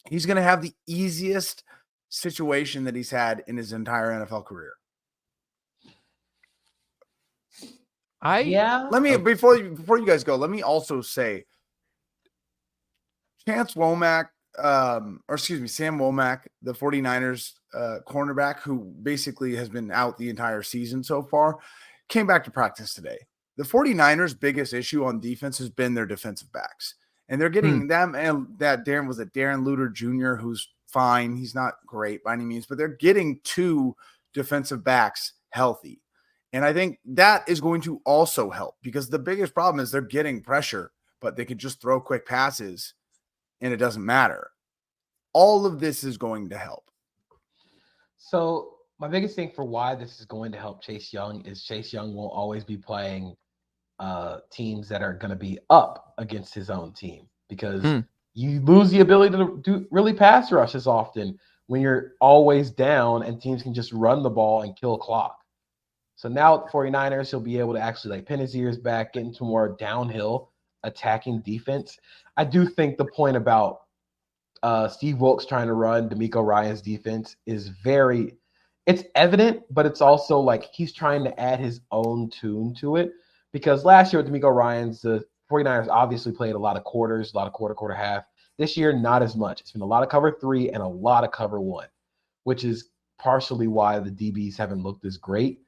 he's going to have the easiest situation that he's had in his entire NFL career. Let me before you guys go, let me also say Sam Womack, the 49ers cornerback, who basically has been out the entire season so far, came back to practice today. The 49ers' biggest issue on defense has been their defensive backs. And they're getting them, and that Darren Luter Jr., who's fine. He's not great by any means, but they're getting 2 defensive backs healthy. And I think that is going to also help, because the biggest problem is they're getting pressure, but they can just throw quick passes and it doesn't matter. All of this is going to help. So my biggest thing for why this is going to help Chase Young is Chase Young will always be playing teams that are going to be up against his own team, because you lose the ability to do really pass rush as often when you're always down and teams can just run the ball and kill clock. So now at the 49ers, he'll be able to actually pin his ears back, get into more downhill attacking defense. I do think the point about Steve Wilks trying to run DeMeco Ryans' defense is it's evident, but it's also like he's trying to add his own tune to it, because last year with DeMeco Ryans, the 49ers obviously played a lot of quarters, a lot of quarter half. This year, not as much. It's been a lot of cover 3 and a lot of cover 1, which is partially why the DBs haven't looked as great,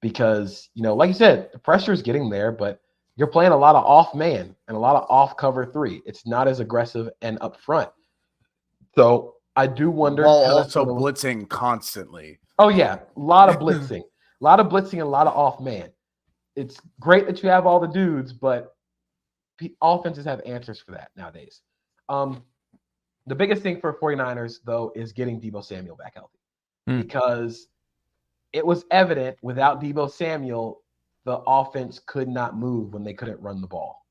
because, like you said, the pressure is getting there, but you're playing a lot of off man and a lot of off cover 3. It's not as aggressive and up front. So I do wonder. While also blitzing constantly. Oh, yeah. A lot of blitzing. A lot of blitzing and a lot of off man. It's great that you have all the dudes, but offenses have answers for that nowadays. The biggest thing for 49ers, though, is getting Deebo Samuel back healthy. Because it was evident without Deebo Samuel, the offense could not move when they couldn't run the ball.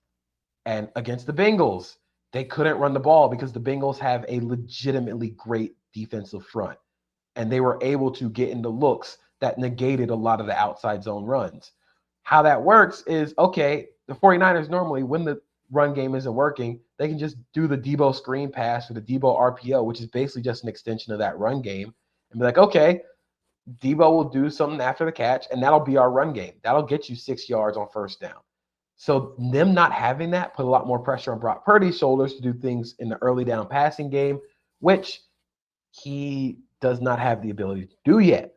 And against the Bengals, they couldn't run the ball because the Bengals have a legitimately great defensive front. And they were able to get into looks that negated a lot of the outside zone runs. How that works is, okay, the 49ers normally, when the run game isn't working, they can just do the Deebo screen pass or the Deebo RPO, which is basically just an extension of that run game, and be like, okay, Deebo will do something after the catch, and that'll be our run game. That'll get you 6 yards on first down. So them not having that put a lot more pressure on Brock Purdy's shoulders to do things in the early down passing game, which he does not have the ability to do yet.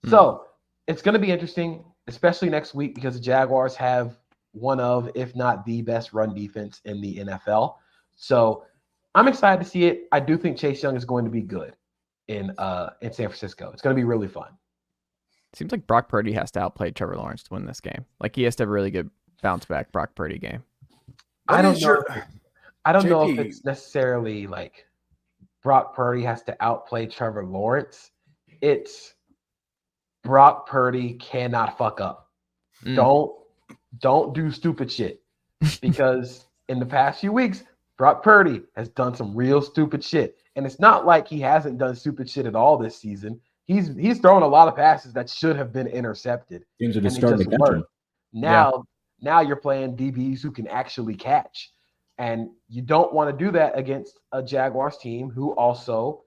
So it's going to be interesting, especially next week, because the Jaguars have one of, if not the best run defense in the NFL. So I'm excited to see it. I do think Chase Young is going to be good in San Francisco. It's going to be really fun. Seems like Brock Purdy has to outplay Trevor Lawrence to win this game. Like, he has to have a really good bounce back Brock Purdy game. I don't know if it's necessarily like Brock Purdy has to outplay Trevor Lawrence. It's Brock Purdy cannot fuck up. Don't do stupid shit, because in the past few weeks, Brock Purdy has done some real stupid shit. And it's not like he hasn't done stupid shit at all this season. He's thrown a lot of passes that should have been intercepted. Teams are just starting to catch him. Now you're playing DBs who can actually catch. And you don't want to do that against a Jaguars team who also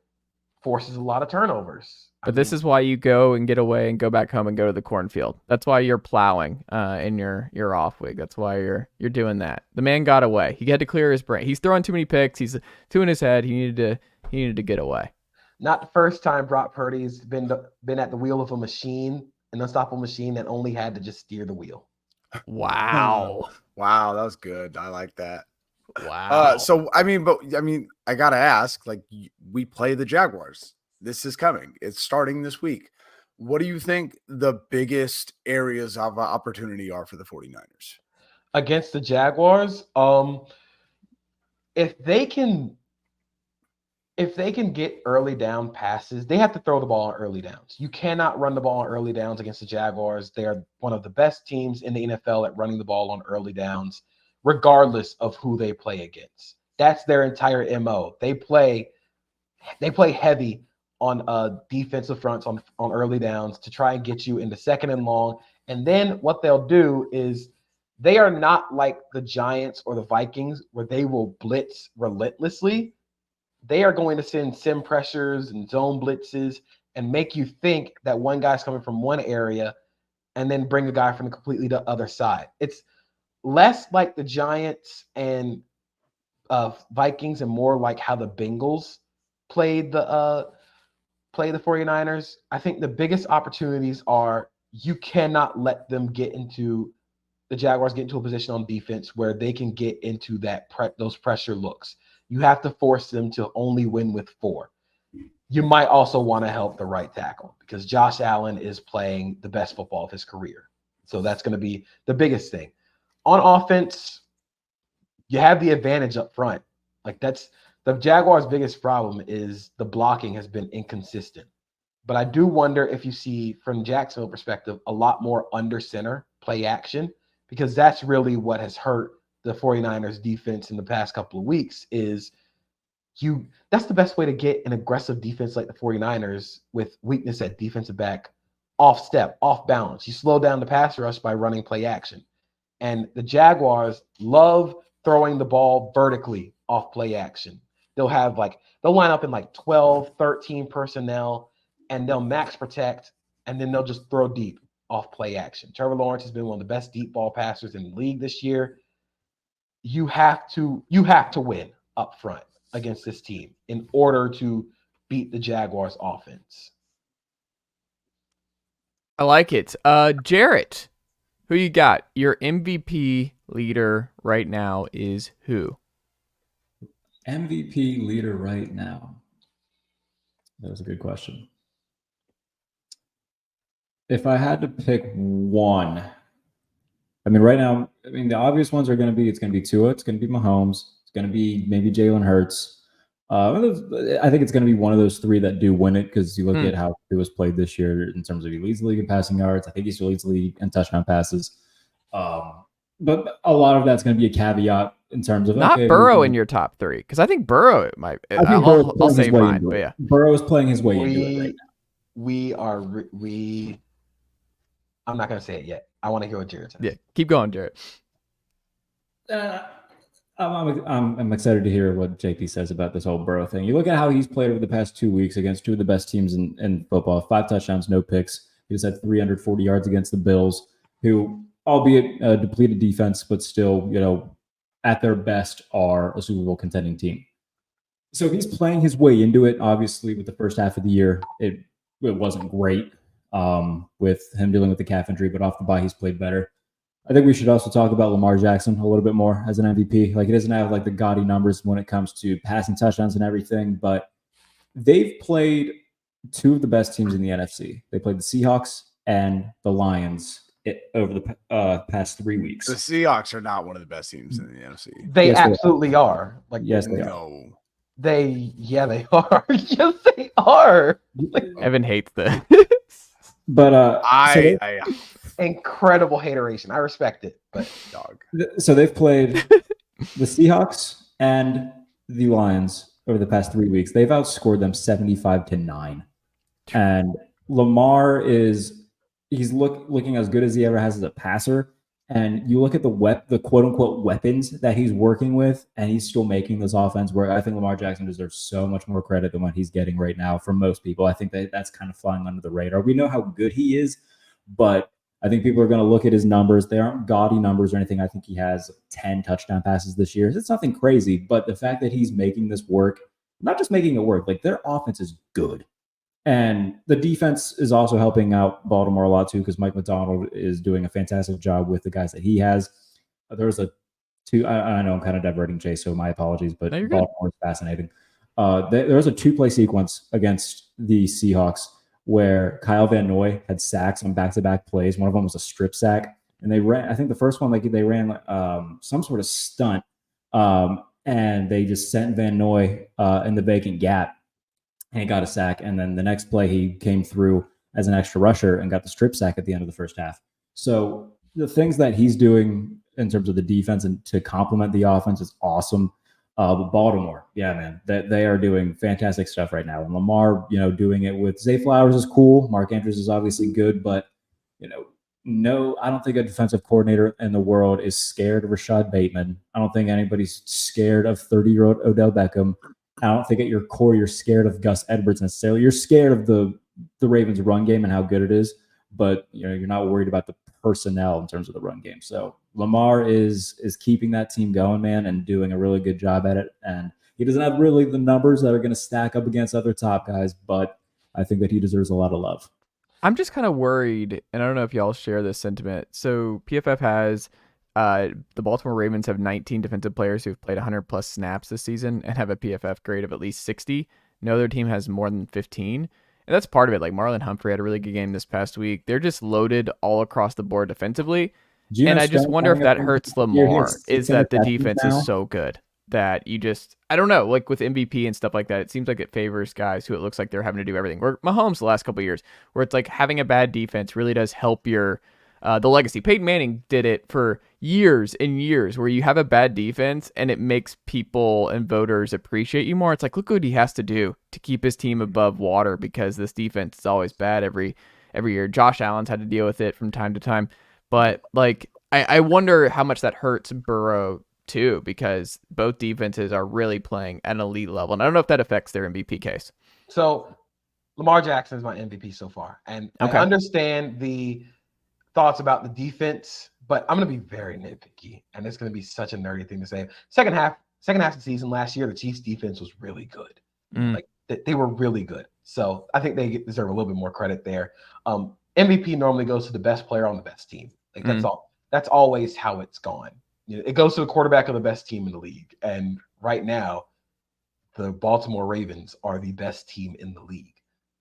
forces a lot of turnovers. But this is why you go and get away and go back home and go to the cornfield. That's why you're plowing in your off week. That's why you're doing that. The man got away. He had to clear his brain. He's throwing too many picks. He's too in his head. He needed to get away. Not the first time Brock Purdy's been at the wheel of a machine, an unstoppable machine that only had to just steer the wheel. Wow. Wow, that was good. I like that. Wow. I gotta ask, like, we play the Jaguars. This is coming. It's starting this week. What do you think the biggest areas of opportunity are for the 49ers? Against the Jaguars, if they can get early down passes, they have to throw the ball on early downs. You cannot run the ball on early downs against the Jaguars. They are one of the best teams in the NFL at running the ball on early downs, regardless of who they play against. That's their entire MO. They play heavy on defensive fronts on early downs to try and get you into second and long. And then what they'll do is they are not like the Giants or the Vikings where they will blitz relentlessly. They are going to send sim pressures and zone blitzes and make you think that one guy's coming from one area and then bring a guy from the completely the other side. It's less like the Giants and Vikings and more like how the Bengals played the 49ers. I think the biggest opportunities are you cannot let them the Jaguars get into a position on defense where they can get into those pressure looks. You have to force them to only win with 4. You might also want to help the right tackle because Josh Allen is playing the best football of his career. So that's going to be the biggest thing. On offense, you have the advantage up front. Like, that's the Jaguars' biggest problem is the blocking has been inconsistent. But I do wonder if you see, from Jacksonville perspective, a lot more under center play action, because that's really what has hurt the 49ers defense in the past couple of weeks is that's the best way to get an aggressive defense like the 49ers with weakness at defensive back off step, off balance. You slow down the pass rush by running play action. And the Jaguars love throwing the ball vertically off play action. They'll line up in 12, 13 personnel, and they'll max protect, and then they'll just throw deep off play action. Trevor Lawrence has been one of the best deep ball passers in the league this year. You have to win up front against this team in order to beat the Jaguars offense. I like it. Jarrett, Who you got? Your MVP leader right now is who? MVP leader right now. That was a good question. If I had to pick one, I mean, right now, the obvious ones are going to be, it's going to be Tua, it's going to be Mahomes, it's going to be maybe Jalen Hurts. I think it's going to be one of those three that do win it, because you look at how Tua's played this year in terms of he leads the league in passing yards. I think he still leads the league in touchdown passes. But a lot of that's going to be a caveat in terms of not Burrow in your top three, because I think Burrow might. I'll say mine, but yeah, Burrow is playing his way into it right now. I'm not going to say it yet. I want to hear what Jarrett says. Yeah, keep going, Jarrett. I'm excited to hear what JP says about this whole Burrow thing. You look at how he's played over the past 2 weeks against two of the best teams in football. 5 touchdowns, no picks. He just had 340 yards against the Bills, who, albeit a depleted defense, but still, at their best are a Super Bowl contending team. So he's playing his way into it. Obviously, with the first half of the year, it wasn't great with him dealing with the calf injury, but off the bye, he's played better. I think we should also talk about Lamar Jackson a little bit more as an MVP. Like, he doesn't have the gaudy numbers when it comes to passing touchdowns and everything, but they've played two of the best teams in the NFC. They played the Seahawks and the Lions over the past 3 weeks. The Seahawks are not one of the best teams in the NFC. They absolutely are. Yes, they are. No. They are. Yes, they are. Evan hates this. But incredible hateration. I respect it, but dog. So they've played the Seahawks and the Lions over the past 3 weeks. They've outscored them 75-9. And Lamar he's looking as good as he ever has as a passer. And you look at the quote unquote weapons that he's working with, and he's still making this offense where I think Lamar Jackson deserves so much more credit than what he's getting right now from most people. I think that's kind of flying under the radar. We know how good he is, but I think people are going to look at his numbers. They aren't gaudy numbers or anything. I think he has 10 touchdown passes this year. It's nothing crazy, but the fact that he's making this work, not just making it work, their offense is good. And the defense is also helping out Baltimore a lot too, because Mike McDonald is doing a fantastic job with the guys that he has. There's I know I'm kind of diverting, Chase, so my apologies, but no, Baltimore is fascinating. There was a 2-play sequence against the Seahawks where Kyle Van Noy had sacks on back-to-back plays. One of them was a strip sack, and they ran. I think the first one, they ran some sort of stunt, and they just sent Van Noy in the vacant gap, and he got a sack. And then the next play, he came through as an extra rusher and got the strip sack at the end of the first half. So the things that he's doing in terms of the defense and to complement the offense is awesome. But Baltimore, yeah, man, they are doing fantastic stuff right now. And Lamar, doing it with Zay Flowers is cool. Mark Andrews is obviously good, but no, I don't think a defensive coordinator in the world is scared of Rashad Bateman. I don't think anybody's scared of 30-year-old Odell Beckham. I don't think at your core you're scared of Gus Edwards necessarily. You're scared of the Ravens' run game and how good it is, but you're not worried about the personnel in terms of the run game. So Lamar is keeping that team going, man, and doing a really good job at it. And he doesn't have really the numbers that are going to stack up against other top guys, but I think that he deserves a lot of love. I'm just kind of worried, and I don't know if y'all share this sentiment. So PFF has the Baltimore Ravens have 19 defensive players who've played 100-plus snaps this season and have a PFF grade of at least 60. No other team has more than 15. And that's part of it. Marlon Humphrey had a really good game this past week. They're just loaded all across the board defensively. And I just wonder if that hurts Lamar, is that the defense is so good that I don't know, with MVP and stuff like that, it seems like it favors guys who it looks like they're having to do everything. Where Mahomes the last couple of years, where it's having a bad defense really does help your the legacy. Peyton Manning did it for years and years, where you have a bad defense and it makes people and voters appreciate you more. It's look what he has to do to keep his team above water, because this defense is always bad every year. Josh Allen's had to deal with it from time to time, but I wonder how much that hurts Burrow too, because both defenses are really playing at an elite level, and I don't know if that affects their MVP case. So Lamar Jackson is my MVP so far, and okay. I understand the thoughts about the defense, but I'm going to be very nitpicky, and it's going to be such a nerdy thing to say. Second half of the season last year, the Chiefs defense was really good. They were really good. So I think they deserve a little bit more credit there. MVP normally goes to the best player on the best team. Like that's always how it's gone. It goes to the quarterback of the best team in the league. And right now, the Baltimore Ravens are the best team in the league.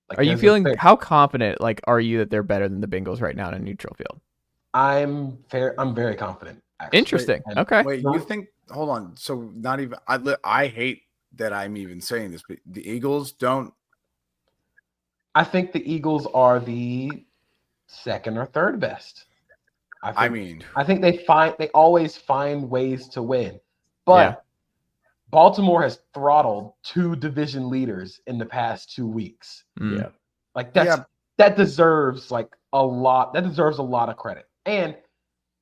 Like, are you feeling how confident are you that they're better than the Bengals right now in a neutral field? I'm very confident. Actually. Interesting. Okay. Wait, you think? Hold on. So not even. I hate that I'm even saying this, but the Eagles don't. I think the Eagles are the second or third best. I think they always find ways to win, but Baltimore has throttled 2 division leaders in the past 2 weeks. Yeah, like that deserves a lot. That deserves a lot of credit. And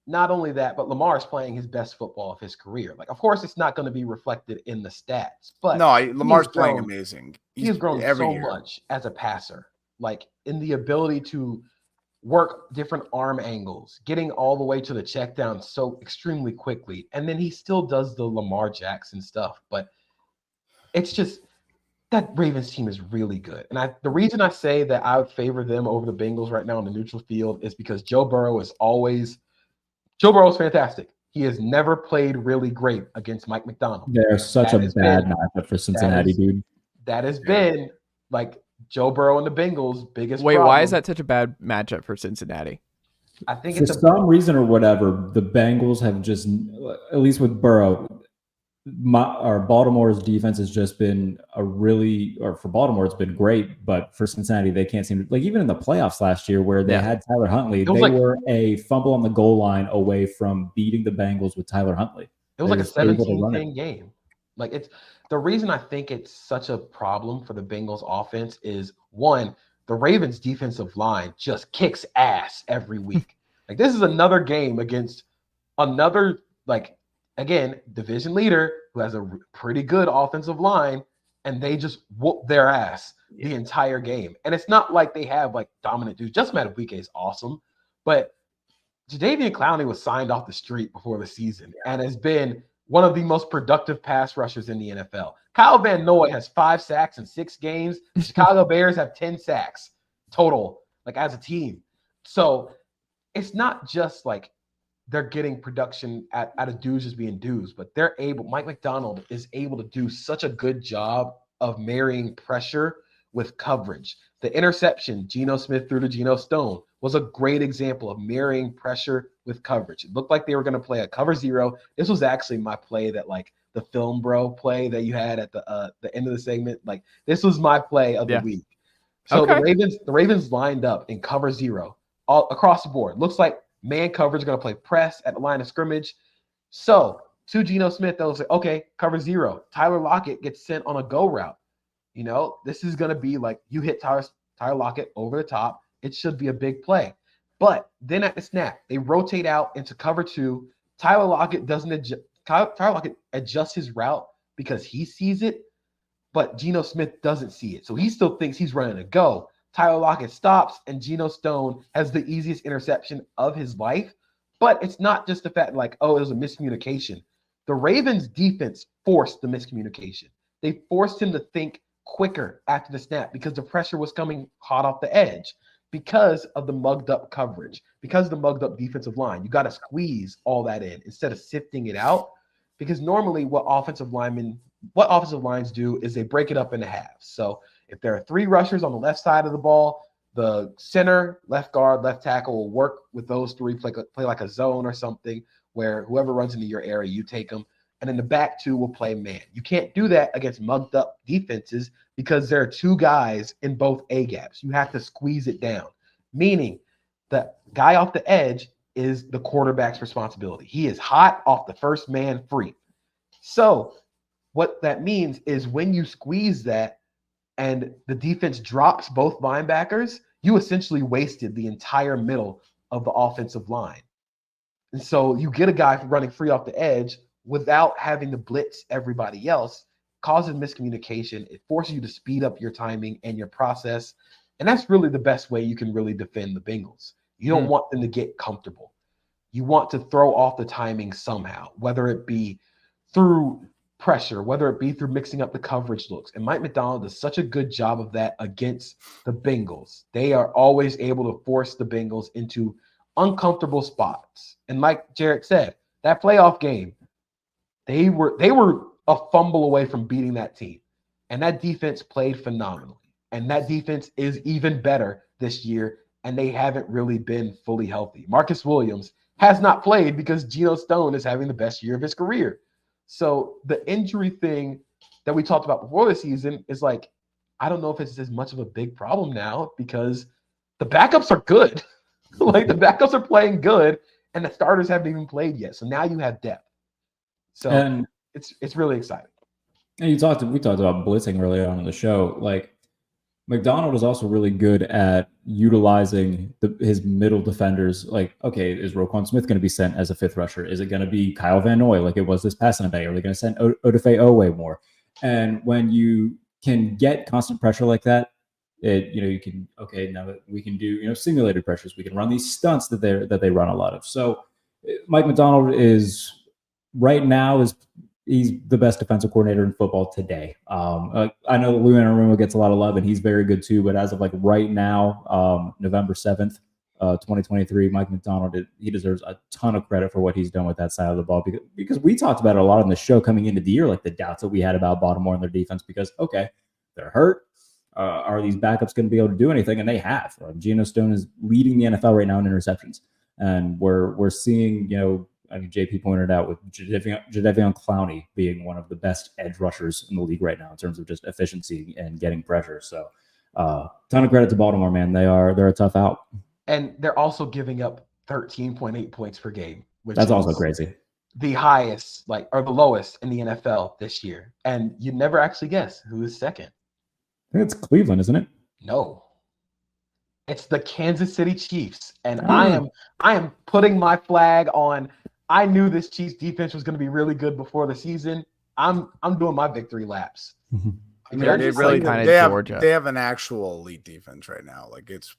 not only that, but Lamar is playing his best football of his career. Like, of course, it's not going to be reflected in the stats, but Lamar's playing amazing. He's grown so much as a passer, like in the ability to work different arm angles, getting all the way to the check down so extremely quickly. And then he still does the Lamar Jackson stuff, but it's just that Ravens team is really good. And the reason I say that I would favor them over the Bengals right now in the neutral field is because Joe Burrow is fantastic. He has never played really great against Mike McDonald. They're such a bad matchup for Cincinnati, dude. That has been Joe Burrow and the Bengals' biggest Wait, problem. why is that such a bad matchup for Cincinnati? I think for some reason or whatever, the Bengals have just, at least with Burrow, Baltimore's defense has just been for Baltimore, it's been great, but for Cincinnati, they can't seem to, even in the playoffs last year where they had Tyler Huntley, they were a fumble on the goal line away from beating the Bengals with Tyler Huntley. It was like a 17-10 game. It's the reason I think it's such a problem for the Bengals offense is, one, the Ravens defensive line just kicks ass every week. This is another game against another, again, division leader who has a pretty good offensive line, and they just whoop their ass the entire game. And it's not like they have dominant dudes. Just Madubuike is awesome, but Jadeveon Clowney was signed off the street before the season and has been one of the most productive pass rushers in the NFL. Kyle Van Noy has 5 sacks in 6 games. The Chicago Bears have 10 sacks total, as a team. So it's not just they're getting production out of dudes just being dudes, but Mike McDonald is able to do such a good job of marrying pressure with coverage. The interception Geno Smith threw to Geno Stone was a great example of marrying pressure with coverage. It looked like they were going to play a cover 0. This was actually my play that the film bro play that you had at the end of the segment. This was my play of the week. So the Ravens lined up in cover 0 all across the board. Looks like man coverage is going to play press at the line of scrimmage. So to Geno Smith, they'll say, okay, cover 0. Tyler Lockett gets sent on a go route. This is going to be you hit Tyler Lockett over the top. It should be a big play. But then at the snap, they rotate out into cover 2. Tyler Lockett adjusts his route because he sees it, but Geno Smith doesn't see it. So he still thinks he's running a go. Tyler Lockett stops, and Geno Stone has the easiest interception of his life. But it's not just the fact it was a miscommunication. The Ravens defense forced the miscommunication. They forced him to think quicker after the snap because the pressure was coming hot off the edge because of the mugged up coverage, because of the mugged up defensive line. You got to squeeze all that in instead of sifting it out, because normally what offensive lines do is they break it up into halves. So if there are 3 rushers on the left side of the ball, the center, left guard, left tackle will work with those 3, play like a zone or something where whoever runs into your area, you take them. And then the back 2 will play man. You can't do that against mugged up defenses because there are 2 guys in both A gaps. You have to squeeze it down, meaning the guy off the edge is the quarterback's responsibility. He is hot off the first man free. So what that means is when you squeeze that and the defense drops both linebackers, you essentially wasted the entire middle of the offensive line. And so you get a guy running free off the edge without having to blitz everybody else, causes miscommunication. It forces you to speed up your timing and your process. And that's really the best way you can really defend the Bengals. You don't want them to get comfortable. You want to throw off the timing somehow, whether it be through pressure, whether it be through mixing up the coverage looks. And Mike McDonald does such a good job of that against the Bengals. They are always able to force the Bengals into uncomfortable spots. And like Jarrett said, that playoff game, they were a fumble away from beating that team. And that defense played phenomenally. And that defense is even better this year, and they haven't really been fully healthy. Marcus Williams has not played because Geno Stone is having the best year of his career. So the injury thing that we talked about before the season is like, I don't know if it's as much of a big problem now because the backups are good. Like the backups are playing good, and the starters haven't even played yet. So now you have depth. So it's really exciting. And we talked about blitzing earlier on in the show. Like McDonald is also really good at utilizing his middle defenders. Like, okay, is Roquan Smith going to be sent as a fifth rusher? Is it going to be Kyle Van Noy like it was this past Sunday? Are they going to send Odafe Owe more? And when you can get constant pressure like that, you can, okay, now that we can do, simulated pressures, we can run these stunts that they run a lot of. So Mike Macdonald he's the best defensive coordinator in football today. I know Lou Anarumo gets a lot of love, and he's very good too. But as of like right now, November 7th, 2023, Mike Macdonald, he deserves a ton of credit for what he's done with that side of the ball. Because we talked about it a lot on the show coming into the year, like the doubts that we had about Baltimore and their defense. Because okay, they're hurt. Are these backups going to be able to do anything? And they have. Geno Stone is leading the NFL right now in interceptions, and we're seeing, I mean, JP pointed out with Jadeveon Clowney being one of the best edge rushers in the league right now in terms of just efficiency and getting pressure. So, ton of credit to Baltimore, man. They're a tough out, and they're also giving up 13.8 points per game, which that's also crazy. The highest, or the lowest in the NFL this year, and you never actually guess who is second. I think it's Cleveland, isn't it? No, it's the Kansas City Chiefs, and I am putting my flag on. I knew this Chiefs defense was going to be really good before the season. I'm doing my victory laps. I mean, they have an actual elite defense right now. Like it's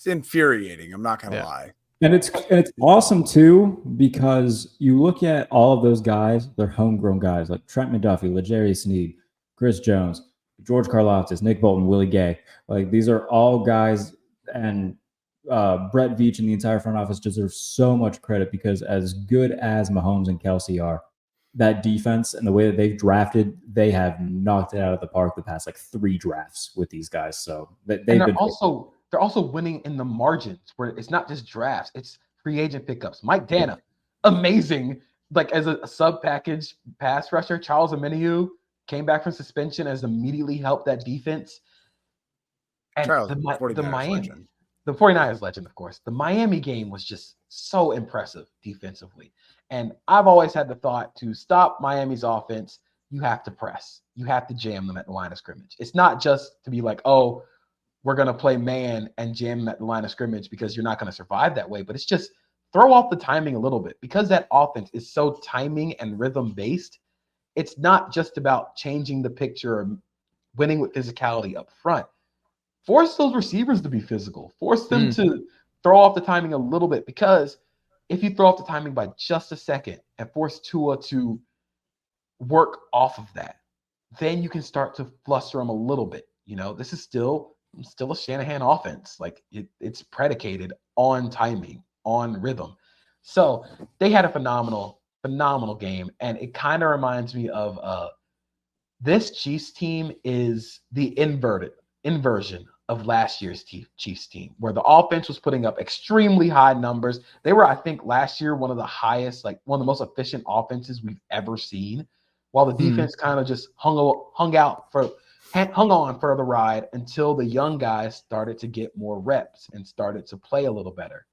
infuriating. I'm not going to lie. And it's awesome too, because you look at all of those guys, they're homegrown guys like Trent McDuffie, L'Jarius Sneed, Chris Jones, George Karlaftis, Nick Bolton, Willie Gay. Like these are all guys, and Brett Veach and the entire front office deserve so much credit, because as good as Mahomes and Kelsey are, that defense and the way that they've drafted, they have knocked it out of the park the past 3 drafts with these guys. So they're also winning in the margins, where it's not just drafts, it's free agent pickups. Mike Dana, amazing, as a sub package pass rusher. Charles Omenihu came back from suspension, has immediately helped that defense. And Charles, the 49ers legend, of course. The Miami game was just so impressive defensively. And I've always had the thought, to stop Miami's offense, you have to press. You have to jam them at the line of scrimmage. It's not just to be like, oh, we're going to play man and jam them at the line of scrimmage, because you're not going to survive that way. But it's just throw off the timing a little bit, because that offense is so timing and rhythm based. It's not just about changing the picture or winning with physicality up front. Force those receivers to be physical. Force them to throw off the timing a little bit, because if you throw off the timing by just a second and force Tua to work off of that, then you can start to fluster them a little bit. This is still a Shanahan offense. It's predicated on timing, on rhythm. So they had a phenomenal game, and it kind of reminds me of this Chiefs team is the inversion of last year's Chiefs team, where the offense was putting up extremely high numbers. They were, I think, last year one of the highest, one of the most efficient offenses we've ever seen, while the defense kind of just hung on for the ride until the young guys started to get more reps and started to play a little better.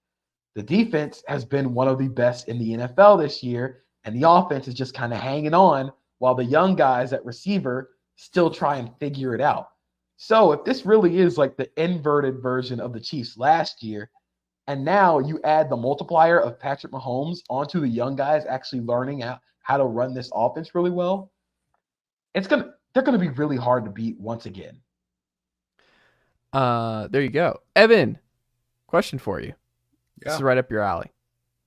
The defense has been one of the best in the NFL this year, and the offense is just kind of hanging on while the young guys at receiver still try and figure it out. So if this really is the inverted version of the Chiefs last year, and now you add the multiplier of Patrick Mahomes onto the young guys actually learning out how to run this offense really well, they're going to be really hard to beat once again. There you go. Evan, question for you. Yeah. This is right up your alley.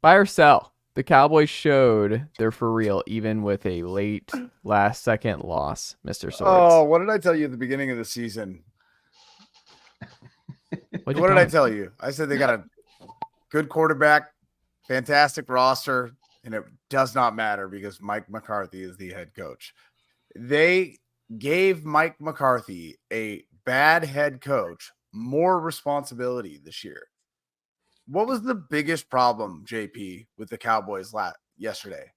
Buy or sell? The Cowboys showed they're for real, even with a late last-second loss, Mr. Sowards. Oh, what did I tell you at the beginning of the season? What did I tell you? I said they got good quarterback, fantastic roster, and it does not matter because Mike McCarthy is the head coach. They gave Mike McCarthy, a bad head coach, more responsibility this year. What was the biggest problem, JP, with the Cowboys yesterday?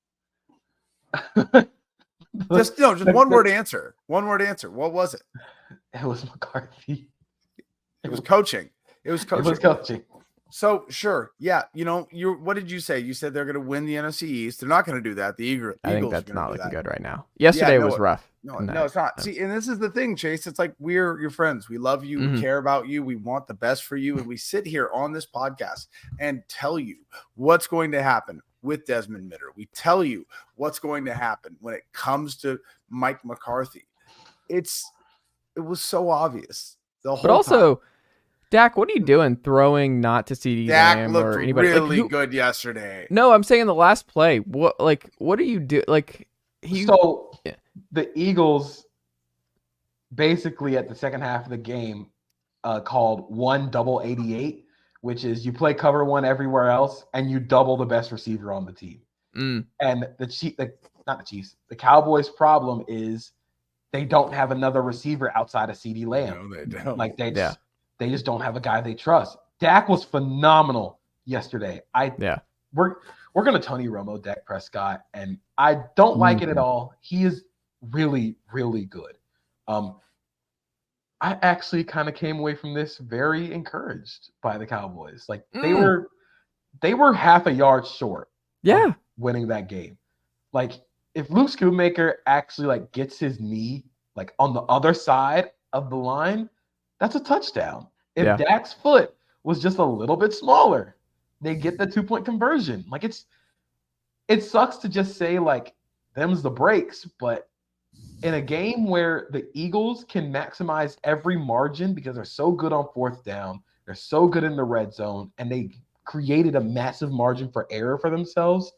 Just one word answer. One word answer. What was it? It was McCarthy. It was coaching. It was coaching. So sure, yeah. What did you say? You said they're going to win the NFC East. They're not going to do that. The Eagles. I think that's not looking good right now. Yesterday was rough. No, it's not. See, and this is the thing, Chase. It's like we're your friends. We love you. We care about you. We want the best for you, and we sit here on this podcast and tell you what's going to happen with Desmond Mitter. We tell you what's going to happen when it comes to Mike McCarthy. It was so obvious the whole But also, time. Dak, what are you doing throwing not to CeeDee Lamb or anybody? Dak looked really good yesterday. No, I'm saying the last play. What do you do? The Eagles basically at the second half of the game called 1 double 88, which is you play cover one everywhere else and you double the best receiver on the team. And the Cowboys' problem is they don't have another receiver outside of CeeDee Lamb. No, they don't. They just don't have a guy they trust. Dak was phenomenal yesterday. We're gonna Tony Romo Dak Prescott, and I don't like it at all. He is really, really good. I actually kind of came away from this very encouraged by the Cowboys. Like they were half a yard short. Yeah, winning that game. Like if Luke Schoonmaker actually gets his knee on the other side of the line, that's a touchdown. If Dak's foot was just a little bit smaller, they get the 2-point conversion. It sucks to just say them's the breaks, but in a game where the Eagles can maximize every margin because they're so good on fourth down, they're so good in the red zone, and they created a massive margin for error for themselves.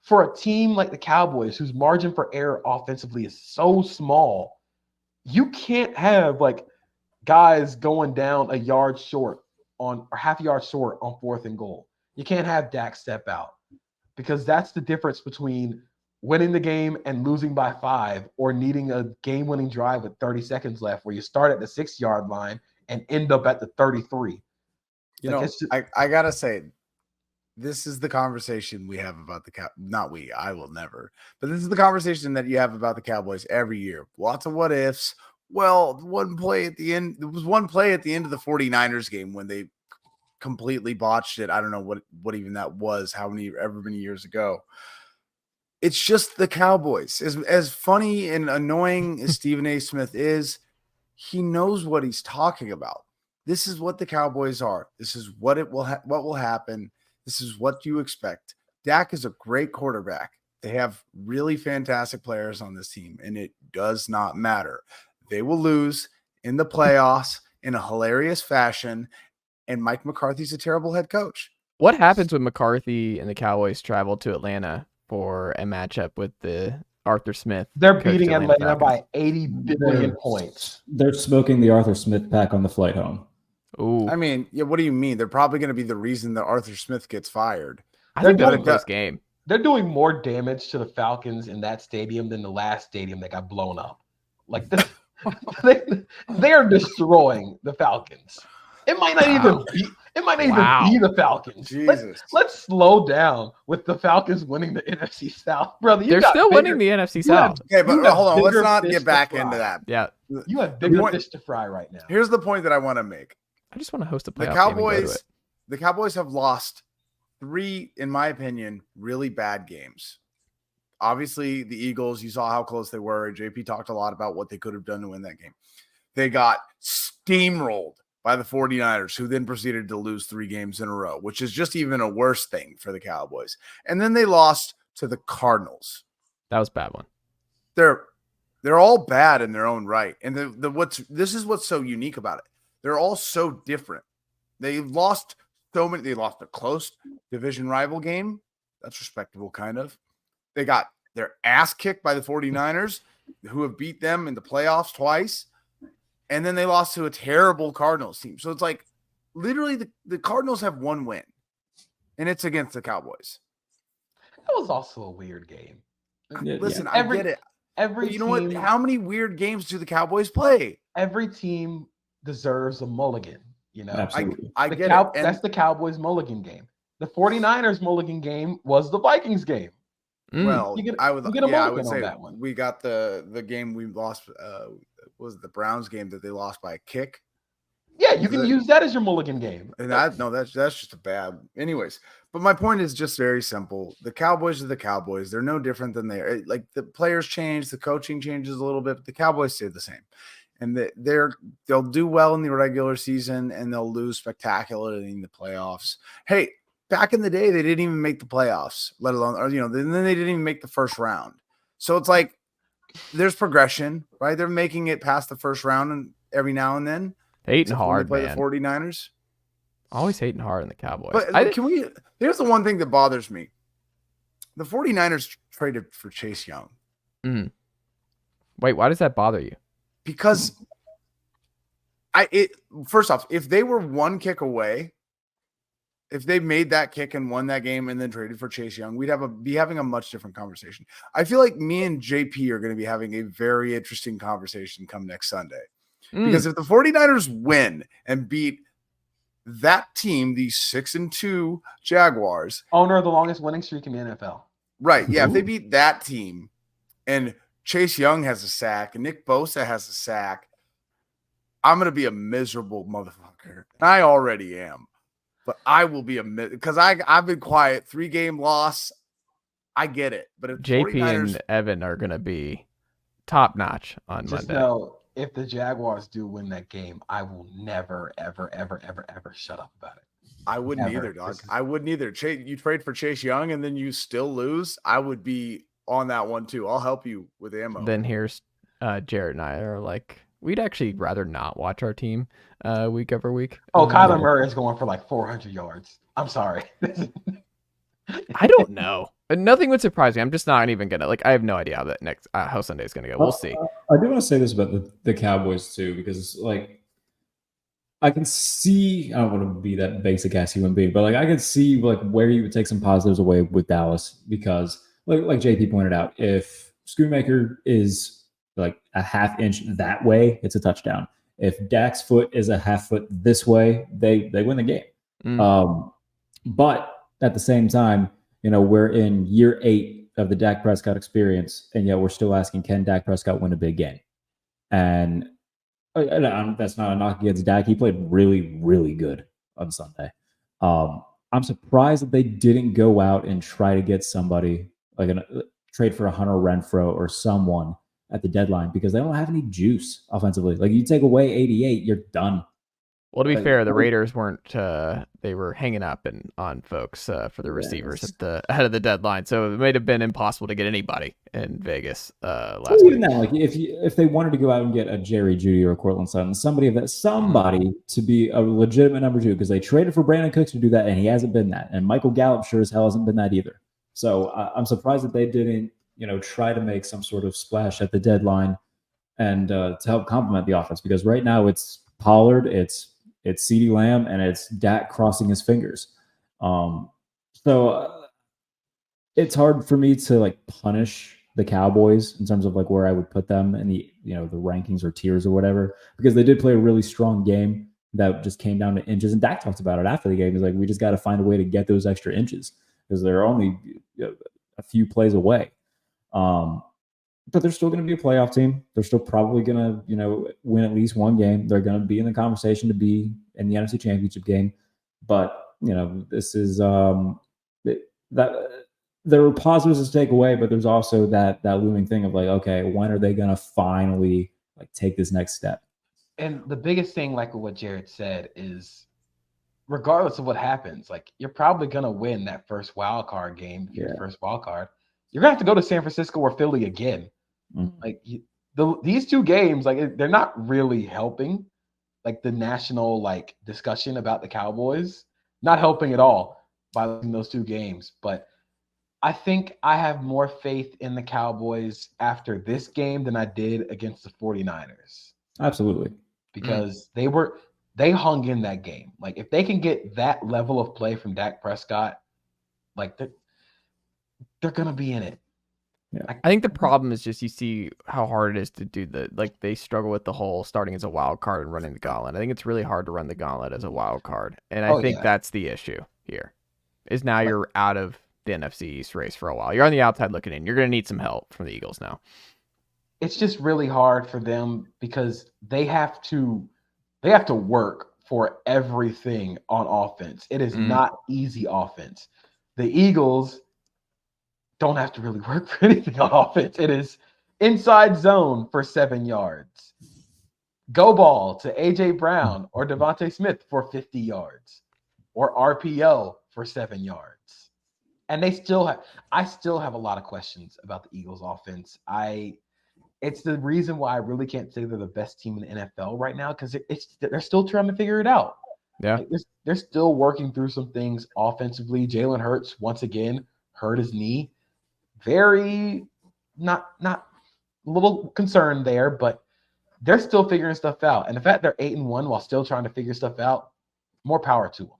For a team like the Cowboys, whose margin for error offensively is so small, you can't have guys going down a yard short or half a yard short on 4th and goal. You can't have Dak step out because that's the difference between winning the game and losing by 5 or needing a game-winning drive with 30 seconds left where you start at the 6-yard line and end up at the 33. I got to say, this is the conversation we have about not we, I will never, but this is the conversation that you have about the Cowboys every year. Lots of what ifs. Well, one play at the end, there was one play at the end of the 49ers game when they completely botched it. I don't know what even that was, ever many years ago. It's just the Cowboys. As funny and annoying as Stephen A. Smith is, he knows what he's talking about. This is what the Cowboys are. This is what what will happen. This is what you expect. Dak is a great quarterback. They have really fantastic players on this team, and it does not matter. They will lose in the playoffs in a hilarious fashion, and Mike McCarthy's a terrible head coach. What happens when McCarthy and the Cowboys travel to Atlanta for a matchup with the Arthur Smith? They're beating Atlanta by 80 billion points. They're smoking the Arthur Smith pack on the flight home. Ooh. I mean, what do you mean? They're probably going to be the reason that Arthur Smith gets fired. I think that's a close game. They're doing more damage to the Falcons in that stadium than the last stadium that got blown up. They are destroying the Falcons. It might not even be the Falcons. Let's slow down with the Falcons winning the NFC South, brother. They're still winning the NFC South. Okay, but hold on. Let's not get back into that. Yeah, you have bigger fish to fry right now. Here's the point that I want to make. I just want to host a playoff game. The Cowboys have lost 3, in my opinion, really bad games. Obviously, the Eagles, you saw how close they were. JP talked a lot about what they could have done to win that game. They got steamrolled by the 49ers, who then proceeded to lose 3 games in a row, which is just even a worse thing for the Cowboys. And then they lost to the Cardinals. That was a bad one. They're all bad in their own right. And this is what's so unique about it. They're all so different. They lost so many. They lost a close division rival game. That's respectable, kind of. They got their ass kicked by the 49ers, who have beat them in the playoffs twice. And then they lost to a terrible Cardinals team. So it's literally the Cardinals have 1 win. and it's against the Cowboys. That was also a weird game. Listen, I get it. Every But you know team, what? How many weird games do the Cowboys play? every team deserves a mulligan. You know, Absolutely. I get it. And That's the Cowboys mulligan game. The 49ers mulligan game was the Vikings game. well, You get- I would you get a yeah, I mulligan would on say that one. we got the game we lost. Was it the Browns game that they lost by a kick? Yeah, you can The- use that as your mulligan game. And that's just a bad. Anyways, but my point is just very simple. The Cowboys are the Cowboys. They're no different than they are. Like the players change, the coaching changes a little bit, but the Cowboys stay the same. And they'll do well in the regular season and they'll lose spectacularly in the playoffs. Hey, back in the day, they didn't even make the playoffs, let alone, or then they didn't even make the first round. So it's like there's progression, right? They're making it past the first round and every now and then. Hating Except when hard, they play man. the 49ers. Always hating hard on the Cowboys. But here's the one thing that bothers me. The 49ers traded for Chase Young Wait, why does that bother you? because first off, if they were one kick away, if they made that kick and won that game and then traded for Chase Young, we'd be having a much different conversation. I feel like me and JP are going to be having a very interesting conversation come next Sunday. Because if the 49ers win and beat that team, the 6-2 Jaguars, Owner of the longest winning streak in the NFL. right? Yeah, if they beat that team and Chase Young has a sack and Nick Bosa has a sack, I'm going to be a miserable motherfucker. I already am, but I will be because I've been quiet. 3-game loss. I get it. But if JP 49ers, and Evan are going to be top notch on Just Monday. know, if the Jaguars do win that game, I will never, ever, ever, ever, ever shut up about it. I wouldn't Ever. either, dog. I wouldn't either. You trade for Chase Young and then you still lose. I would be on that one too. I'll help you with ammo. Then here's Jarrett and I are like, we'd actually rather not watch our team week over week. Oh, Kyler Murray is going for like 400 yards. I'm sorry. I don't know. Nothing would surprise me. I'm just not even gonna I have no idea how that next how Sunday is gonna go. We'll see. I do want to say this about the Cowboys too, because I can see, I don't want to be that basic ass human being, but I can see where you would take some positives away with Dallas, because like JP pointed out, if Schoonmaker is like a half inch that way, it's a touchdown. If Dak's foot is a half foot this way, they win the game. But at the same time, we're in year 8 of the Dak Prescott experience, and yet we're still asking, can Dak Prescott win a big game? And that's not a knock against Dak. He played really, really good on Sunday. I'm surprised that they didn't go out and try to get somebody trade for a Hunter Renfrow or someone at the deadline, because they don't have any juice offensively. You take away 88, you're done. Well, to be fair, the Raiders weren't. They were hanging up on folks for the receivers ahead of the deadline, so it might have been impossible to get anybody in Vegas last week. Even that, if they wanted to go out and get a Jerry Jeudy or a Cortland Sutton, somebody to be a legitimate number 2, because they traded for Brandon Cooks to do that, and he hasn't been that, and Michael Gallup sure as hell hasn't been that either. So I'm surprised that they didn't, try to make some sort of splash at the deadline and to help complement the offense, because right now it's Pollard, it's CeeDee Lamb, and it's Dak crossing his fingers. So it's hard for me to punish the Cowboys in terms of where I would put them in the the rankings or tiers or whatever, because they did play a really strong game that just came down to inches. And Dak talked about it after the game. He's like, we just got to find a way to get those extra inches, because they're only a few plays away. But they're still going to be a playoff team. They're still probably going to, win at least one game. They're going to be in the conversation to be in the NFC Championship game. But, this is that there were positives to take away, but there's also that looming thing of okay, when are they going to finally take this next step? And the biggest thing, what Jarrett said, is regardless of what happens, you're probably going to win that first wild card game. If you're the first wild card, you're going to have to go to San Francisco or Philly again. Mm-hmm. These 2 games, they're not really helping the national discussion about the Cowboys, not helping at all by losing those 2 games. But I think I have more faith in the Cowboys after this game than I did against the 49ers. Absolutely. Because they hung in that game. If they can get that level of play from Dak Prescott Like they're gonna be in it. I think the problem is just you see how hard it is to do they struggle with the whole starting as a wild card and running the gauntlet. I think it's really hard to run the gauntlet as a wild card. And I think that's the issue here. Is now you're out of the NFC East race for a while. You're on the outside looking in. You're going to need some help from the Eagles now. It's just really hard for them because they have to work for everything on offense. It is not easy offense. The Eagles don't have to really work for anything on offense. It is inside zone for 7 yards. Go ball to A.J. Brown or Devontae Smith for 50 yards. Or RPO for 7 yards. And I still have a lot of questions about the Eagles offense. It's the reason why I really can't say they're the best team in the NFL right now, because they're still trying to figure it out. Yeah. Like they're still working through some things offensively. Jalen Hurts, once again, hurt his knee. Very not a little concerned there, but they're still figuring stuff out. And the fact they're 8-1 while still trying to figure stuff out, more power to them.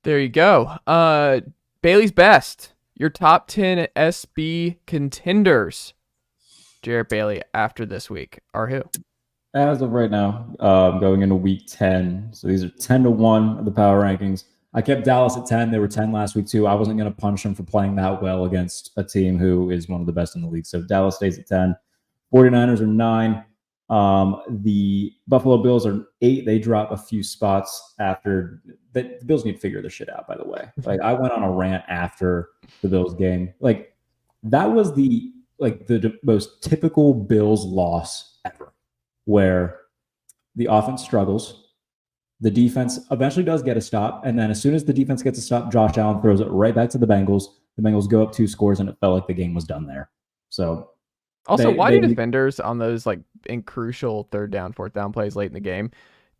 There you go. Bailey's Best, your top 10 SB contenders. Jarrett Bailey after this week are who? As of right now, going into week 10. So these are 10-1 of the power rankings. I kept Dallas at 10. They were 10 last week too. I wasn't going to punish them for playing that well against a team who is one of the best in the league. So Dallas stays at 10. 49ers are 9. The Buffalo Bills are 8. They drop a few spots after the Bills need to figure this shit out, by the way. Like I went on a rant after the Bills game. Like that was the most typical Bills loss ever, where the offense struggles. The defense eventually does get a stop. And then as soon as the defense gets a stop, Josh Allen throws it right back to the Bengals. The Bengals go up 2 scores and it felt like the game was done there. So also, why do defenders on those in crucial 3rd down, 4th down plays late in the game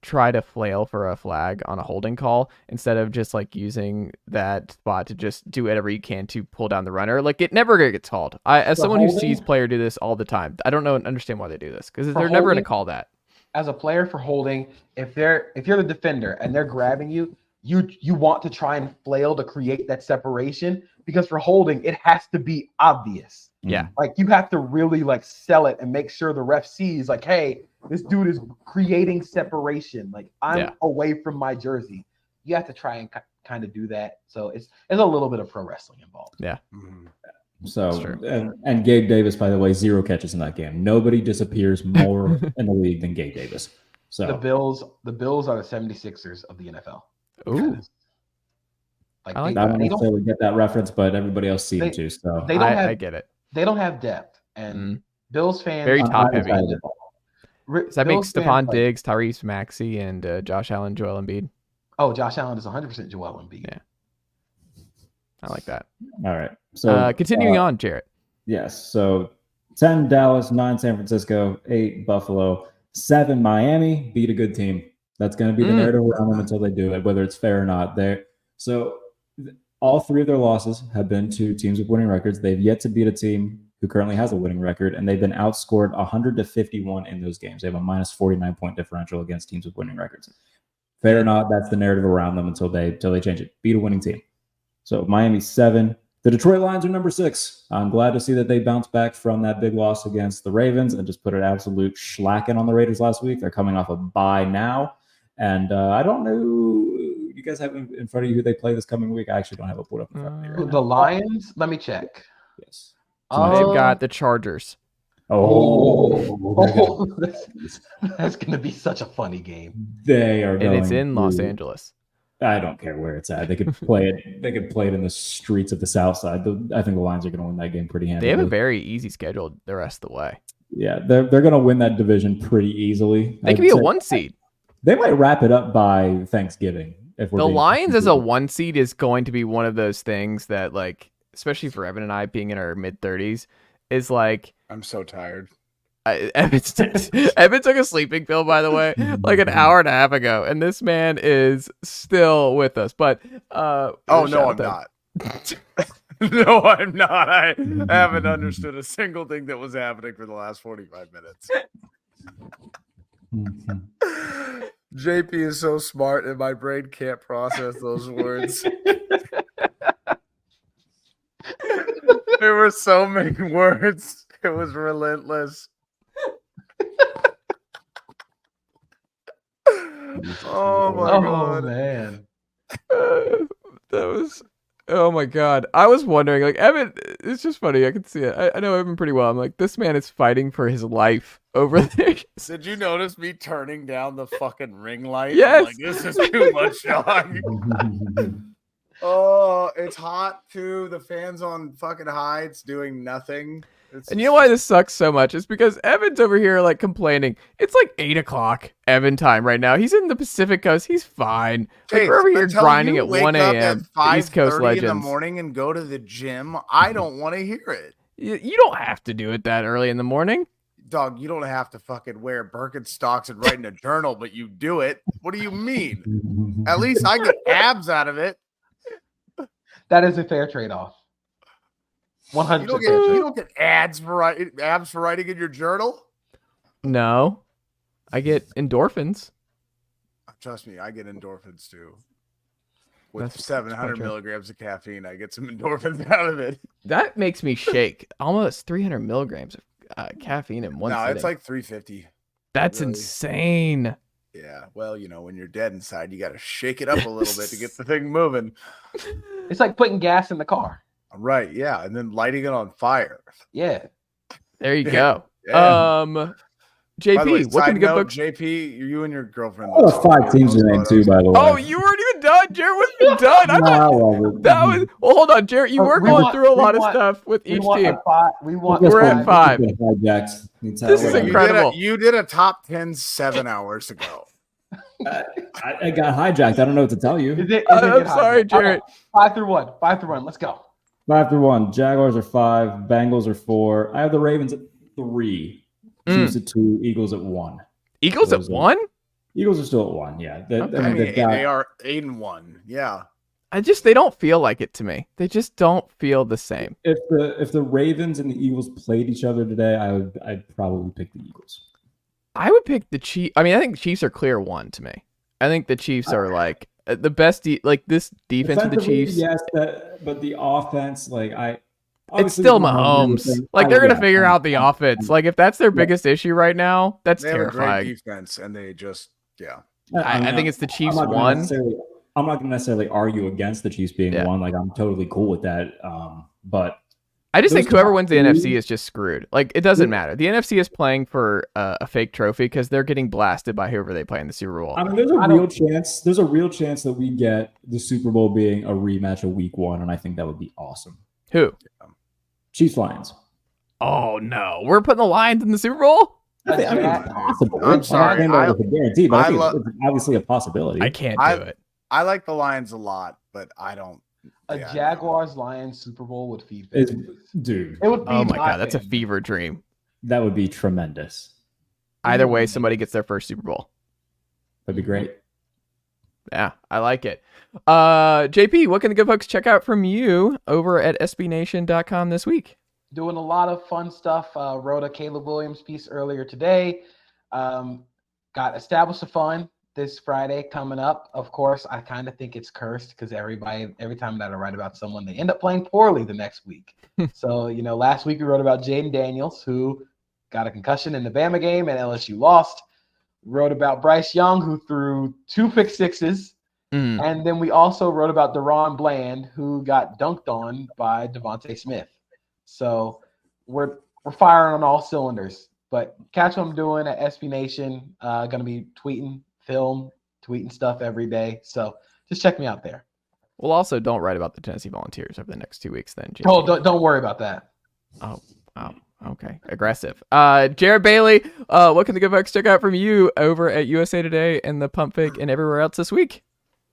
try to flail for a flag on a holding call instead of just using that spot to just do whatever you can to pull down the runner? Like it never gets called. As someone who sees player do this all the time, I don't understand why they do this because they're never going to call that. As a player for holding, if you're the defender and they're grabbing you, you want to try and flail to create that separation, because for holding it has to be obvious. Yeah. Like you have to really sell it and make sure the ref sees hey, this dude is creating separation. Like I'm away from my jersey. You have to try and kind of do that. So it's a little bit of pro wrestling involved. Yeah. Mm-hmm. So and Gabe Davis, by the way, 0 catches in that game. Nobody disappears more in the league than Gabe Davis. So the Bills are the 76ers of the NFL. Ooh. I don't necessarily get that reference, but everybody else seems to. So I get it. They don't have depth, and Bills fans very top heavy. Does that make Bills Stephon fans, Diggs, Tyrese Maxey, and Josh Allen, Joel Embiid? Oh, Josh Allen is 100% Joel Embiid. Yeah, I like that. All right. So continuing on, Jarrett. Yes. So 10 Dallas, 9 San Francisco, 8 Buffalo, 7 Miami. Beat a good team. That's going to be the narrative around them until they do it, whether it's fair or not. So all 3 of their losses have been to teams with winning records. They've yet to beat a team who currently has a winning record, and they've been outscored 100-51 in those games. They have a minus 49-point differential against teams with winning records. Fair or not, that's the narrative around them until they change it. Beat a winning team. So Miami's 7. The Detroit Lions are number 6. I'm glad to see that they bounced back from that big loss against the Ravens and just put an absolute schlacking on the Raiders last week. They're coming off a bye now. And I don't know, you guys have in front of you who they play this coming week? I actually don't have it put up in front of me right now. The Lions? Let me check. Yes. They've got the Chargers. That's going to be such a funny game. They are going and it's in Los Angeles. I don't care where it's at. They could play it. They could play it in the streets of the South Side. I think the Lions are going to win that game pretty handily. They have a very easy schedule the rest of the way. Yeah, they're going to win that division pretty easily. They could be a 1 seed. They might wrap it up by Thanksgiving. If we're the Lions as a 1 seed is going to be one of those things that, especially for Evan and I being in our mid-30s, is I'm so tired. Evan took a sleeping pill, by the way, an hour and a half ago, and this man is still with us. But no, I'm not. No, I'm not. I haven't understood a single thing that was happening for the last 45 minutes. JP is so smart, and my brain can't process those words. There were so many words. It was relentless. Oh my god, man. That was, oh my god. I was wondering, like, Evan, it's just funny. I can see it. I know Evan pretty well. I'm like, this man is fighting for his life over there. Did you notice me turning down the fucking ring light? Yes. I'm like, this is too much, Sean. Oh, it's hot too. The fan's on fucking high. It's doing nothing. And you know why this sucks so much? It's because Evan's over here like complaining. It's like 8 o'clock Evan time right now. He's in the Pacific Coast. He's fine. Like, we're over here grinding at 1 a.m. East Coast legends in the morning and go to the gym. I don't want to hear it. You don't have to do it that early in the morning. Dog, you don't have to fucking wear Birkenstocks and write in a journal, but you do it. What do you mean? At least I get abs out of it. That is a fair trade-off. 100%. You don't get abs for writing in your journal? No. I get endorphins. Trust me, I get endorphins too. With That's 700 milligrams of caffeine, I get some endorphins out of it. That makes me shake. Almost 300 milligrams of caffeine in one sitting. It's like 350. That's really insane. Yeah, well, when you're dead inside, you got to shake it up a little bit to get the thing moving. It's like putting gas in the car. Right, yeah, and then lighting it on fire. Yeah. There you go. Yeah. JP, By the way, what can side the good note, books? JP, you and your girlfriend. Oh, 5 teams are named too, by the way. Oh, you weren't even done. Jarrett wasn't even done. I thought that was. Well, hold on, Jarrett. You were going through a lot of stuff with each team. We're at 5. This This is incredible. You did a top 10 7 hours ago. I got hijacked. I don't know what to tell you. I'm sorry, Jarrett. Okay. 5 through 1. 5 through 1. Let's go. 5 through 1. Jaguars are 5. Bengals are 4. I have the Ravens at 3. Chiefs at 2. Eagles at 1. Eagles at 1? Eagles are still at 1. Yeah, Okay. They are 8-1. Yeah. They don't feel like it to me. They just don't feel the same. If the Ravens and the Eagles played each other today, I'd probably pick the Eagles. I would pick the Chiefs. I mean, I think the Chiefs are clear 1 to me. I think the Chiefs are like the best. This defense with the Chiefs. Yes, but the offense, it's still Mahomes. They're gonna figure out the offense. Like if that's their biggest issue right now, that's they have terrifying. a great defense, and they just I think it's the Chiefs I'm 1. I'm not going to necessarily argue against the Chiefs being 1. Like I'm totally cool with that. But I just think whoever wins the NFC is just screwed. Like it doesn't matter. The NFC is playing for a fake trophy because they're getting blasted by whoever they play in the Super Bowl. I mean, there's a real chance that we get the Super Bowl being a rematch of Week 1, and I think that would be awesome. Who? Chiefs Lions. Oh no, we're putting the Lions in the Super Bowl. I mean, it's possible. I'm sorry. I'm not saying that it's a guarantee, but I think it's obviously a possibility. I can't do it. I like the Lions a lot, but I don't. A Jaguars-Lions Super Bowl would feed dude. It would feed Oh my god, that's a fever dream. That would be tremendous. Either way, somebody gets their first Super Bowl. That'd be great. Yeah, I like it. JP, what can the good folks check out from you over at sbnation.com this week? Doing a lot of fun stuff. Wrote a Caleb Williams piece earlier today. Got Established a Fun this Friday coming up. Of course, I kind of think it's cursed because every time that I write about someone, they end up playing poorly the next week. So, last week we wrote about Jaden Daniels, who got a concussion in the Bama game and LSU lost. Wrote about Bryce Young, who threw 2 pick sixes. And then we also wrote about Deron Bland, who got dunked on by Devontae Smith. So we're firing on all cylinders. But catch what I'm doing at SB Nation. Going to be tweeting stuff every day. So just check me out there. Well, also don't write about the Tennessee Volunteers over the next 2 weeks then, JP. Oh, don't worry about that. Oh, okay. Aggressive. Jarrett Bailey, what can the good folks check out from you over at USA Today and the Pump Fake and everywhere else this week?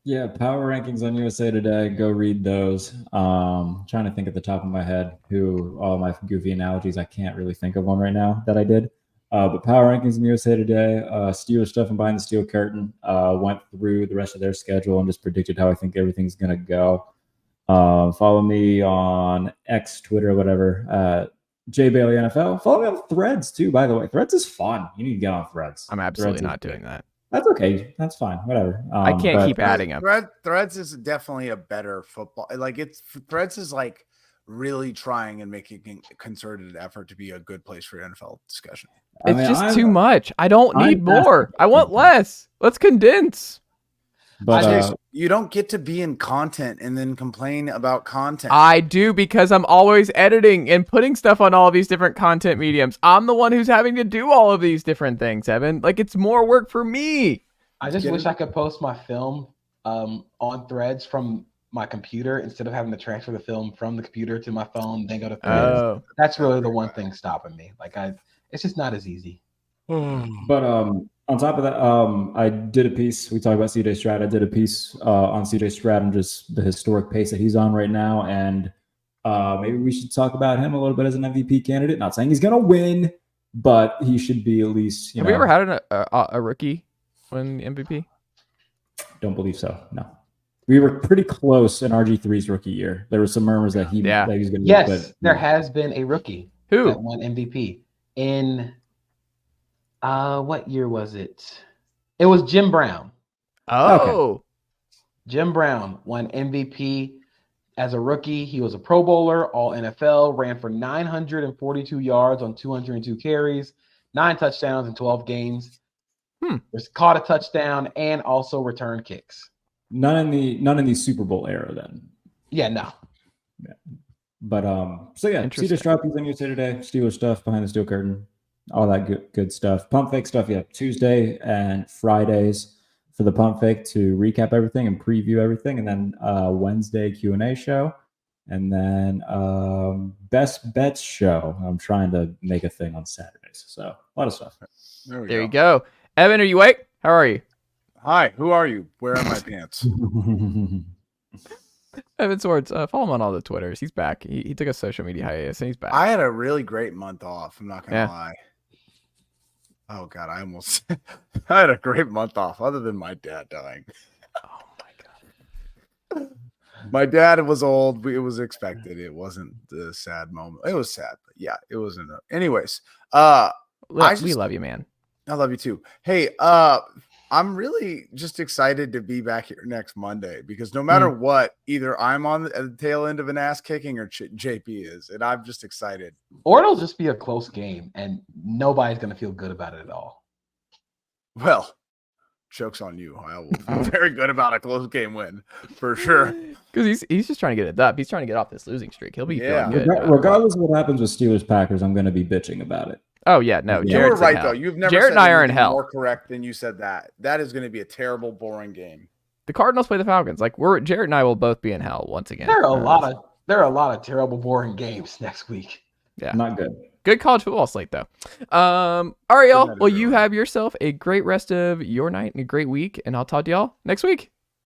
Yeah, power rankings on USA Today. Go read those. Trying to think at the top of my head who all my goofy analogies. I can't really think of one right now that I did. But power rankings in USA Today. Steelers stuff and behind the steel curtain. Went through the rest of their schedule and just predicted how I think everything's gonna go. Follow me on X, Twitter, whatever. J Bailey NFL. Follow me on Threads too. By the way, Threads is fun. You need to get on Threads. I'm absolutely not doing that. That's okay. That's fine. Whatever. I can't but- keep adding them. Threads is definitely a better football. Like Threads is like really trying and making a concerted effort to be a good place for NFL discussion. It's just too much. I don't need more. I want less. Let's condense. But you don't get to be in content and then complain about content. I do, because I'm always editing and putting stuff on all of these different content mediums. I'm the one who's having to do all of these different things, Evan. Like, it's more work for me. I just wish I could post my film on Threads from my computer instead of having to transfer the film from the computer to my phone, then go to Threads. Oh. That's really the one thing stopping me. Like, it's just not as easy. But on top of that, I did a piece. We talked about CJ Stroud. I did a piece on CJ Stroud and just the historic pace that he's on right now. And maybe we should talk about him a little bit as an MVP candidate. Not saying he's going to win, but he should be at least, Have we ever had a rookie win the MVP? Don't believe so. No. We were pretty close in RG3's rookie year. There were some murmurs that he was going to Yes, but there has been a rookie Who? that won MVP in what year was it? It was Jim Brown. Oh. Okay. Jim Brown won MVP as a rookie. He was a Pro Bowler, all NFL, ran for 942 yards on 202 carries, 9 touchdowns in 12 games. Caught a touchdown and also returned kicks. None in the Super Bowl era then. Yeah, no. Yeah. But CJ Stroud presenting you today. Steelers stuff behind the steel curtain. All that good stuff. Pump fake stuff, Tuesday and Fridays for the pump fake to recap everything and preview everything, and then Wednesday Q&A show, and then best bets show. I'm trying to make a thing on Saturdays, so a lot of stuff. There you go. Evan, are you awake? How are you? Hi, who are you? Where are my pants? Evan Sowards. Follow him on all the Twitters. He's back. He took a social media hiatus and he's back. I had a really great month off. I'm not gonna lie. Oh God, I had a great month off, other than my dad dying. Oh my God. My dad was old. It was expected. It wasn't the sad moment. It was sad, but yeah, it wasn't. Anyways, we love you, man. I love you too. Hey, I'm really just excited to be back here next Monday, because no matter what, either I'm on the tail end of an ass kicking or JP is, and I'm just excited. Or it'll just be a close game and nobody's going to feel good about it at all. Well, joke's on you. I will feel very good about a close game win for sure. Because he's just trying to get it up. He's trying to get off this losing streak. He'll be feeling good. Regardless of what happens with Steelers Packers, I'm going to be bitching about it. Oh yeah, no. You were right though. You've never Jarrett said and I are in anything hell. more correct than you said that. That is going to be a terrible, boring game. The Cardinals play the Falcons. Like Jarrett and I will both be in hell once again. There are a lot of terrible, boring games next week. Yeah, not good. Good college football slate though. All right, y'all. Well, you have yourself a great rest of your night and a great week, and I'll talk to y'all next week.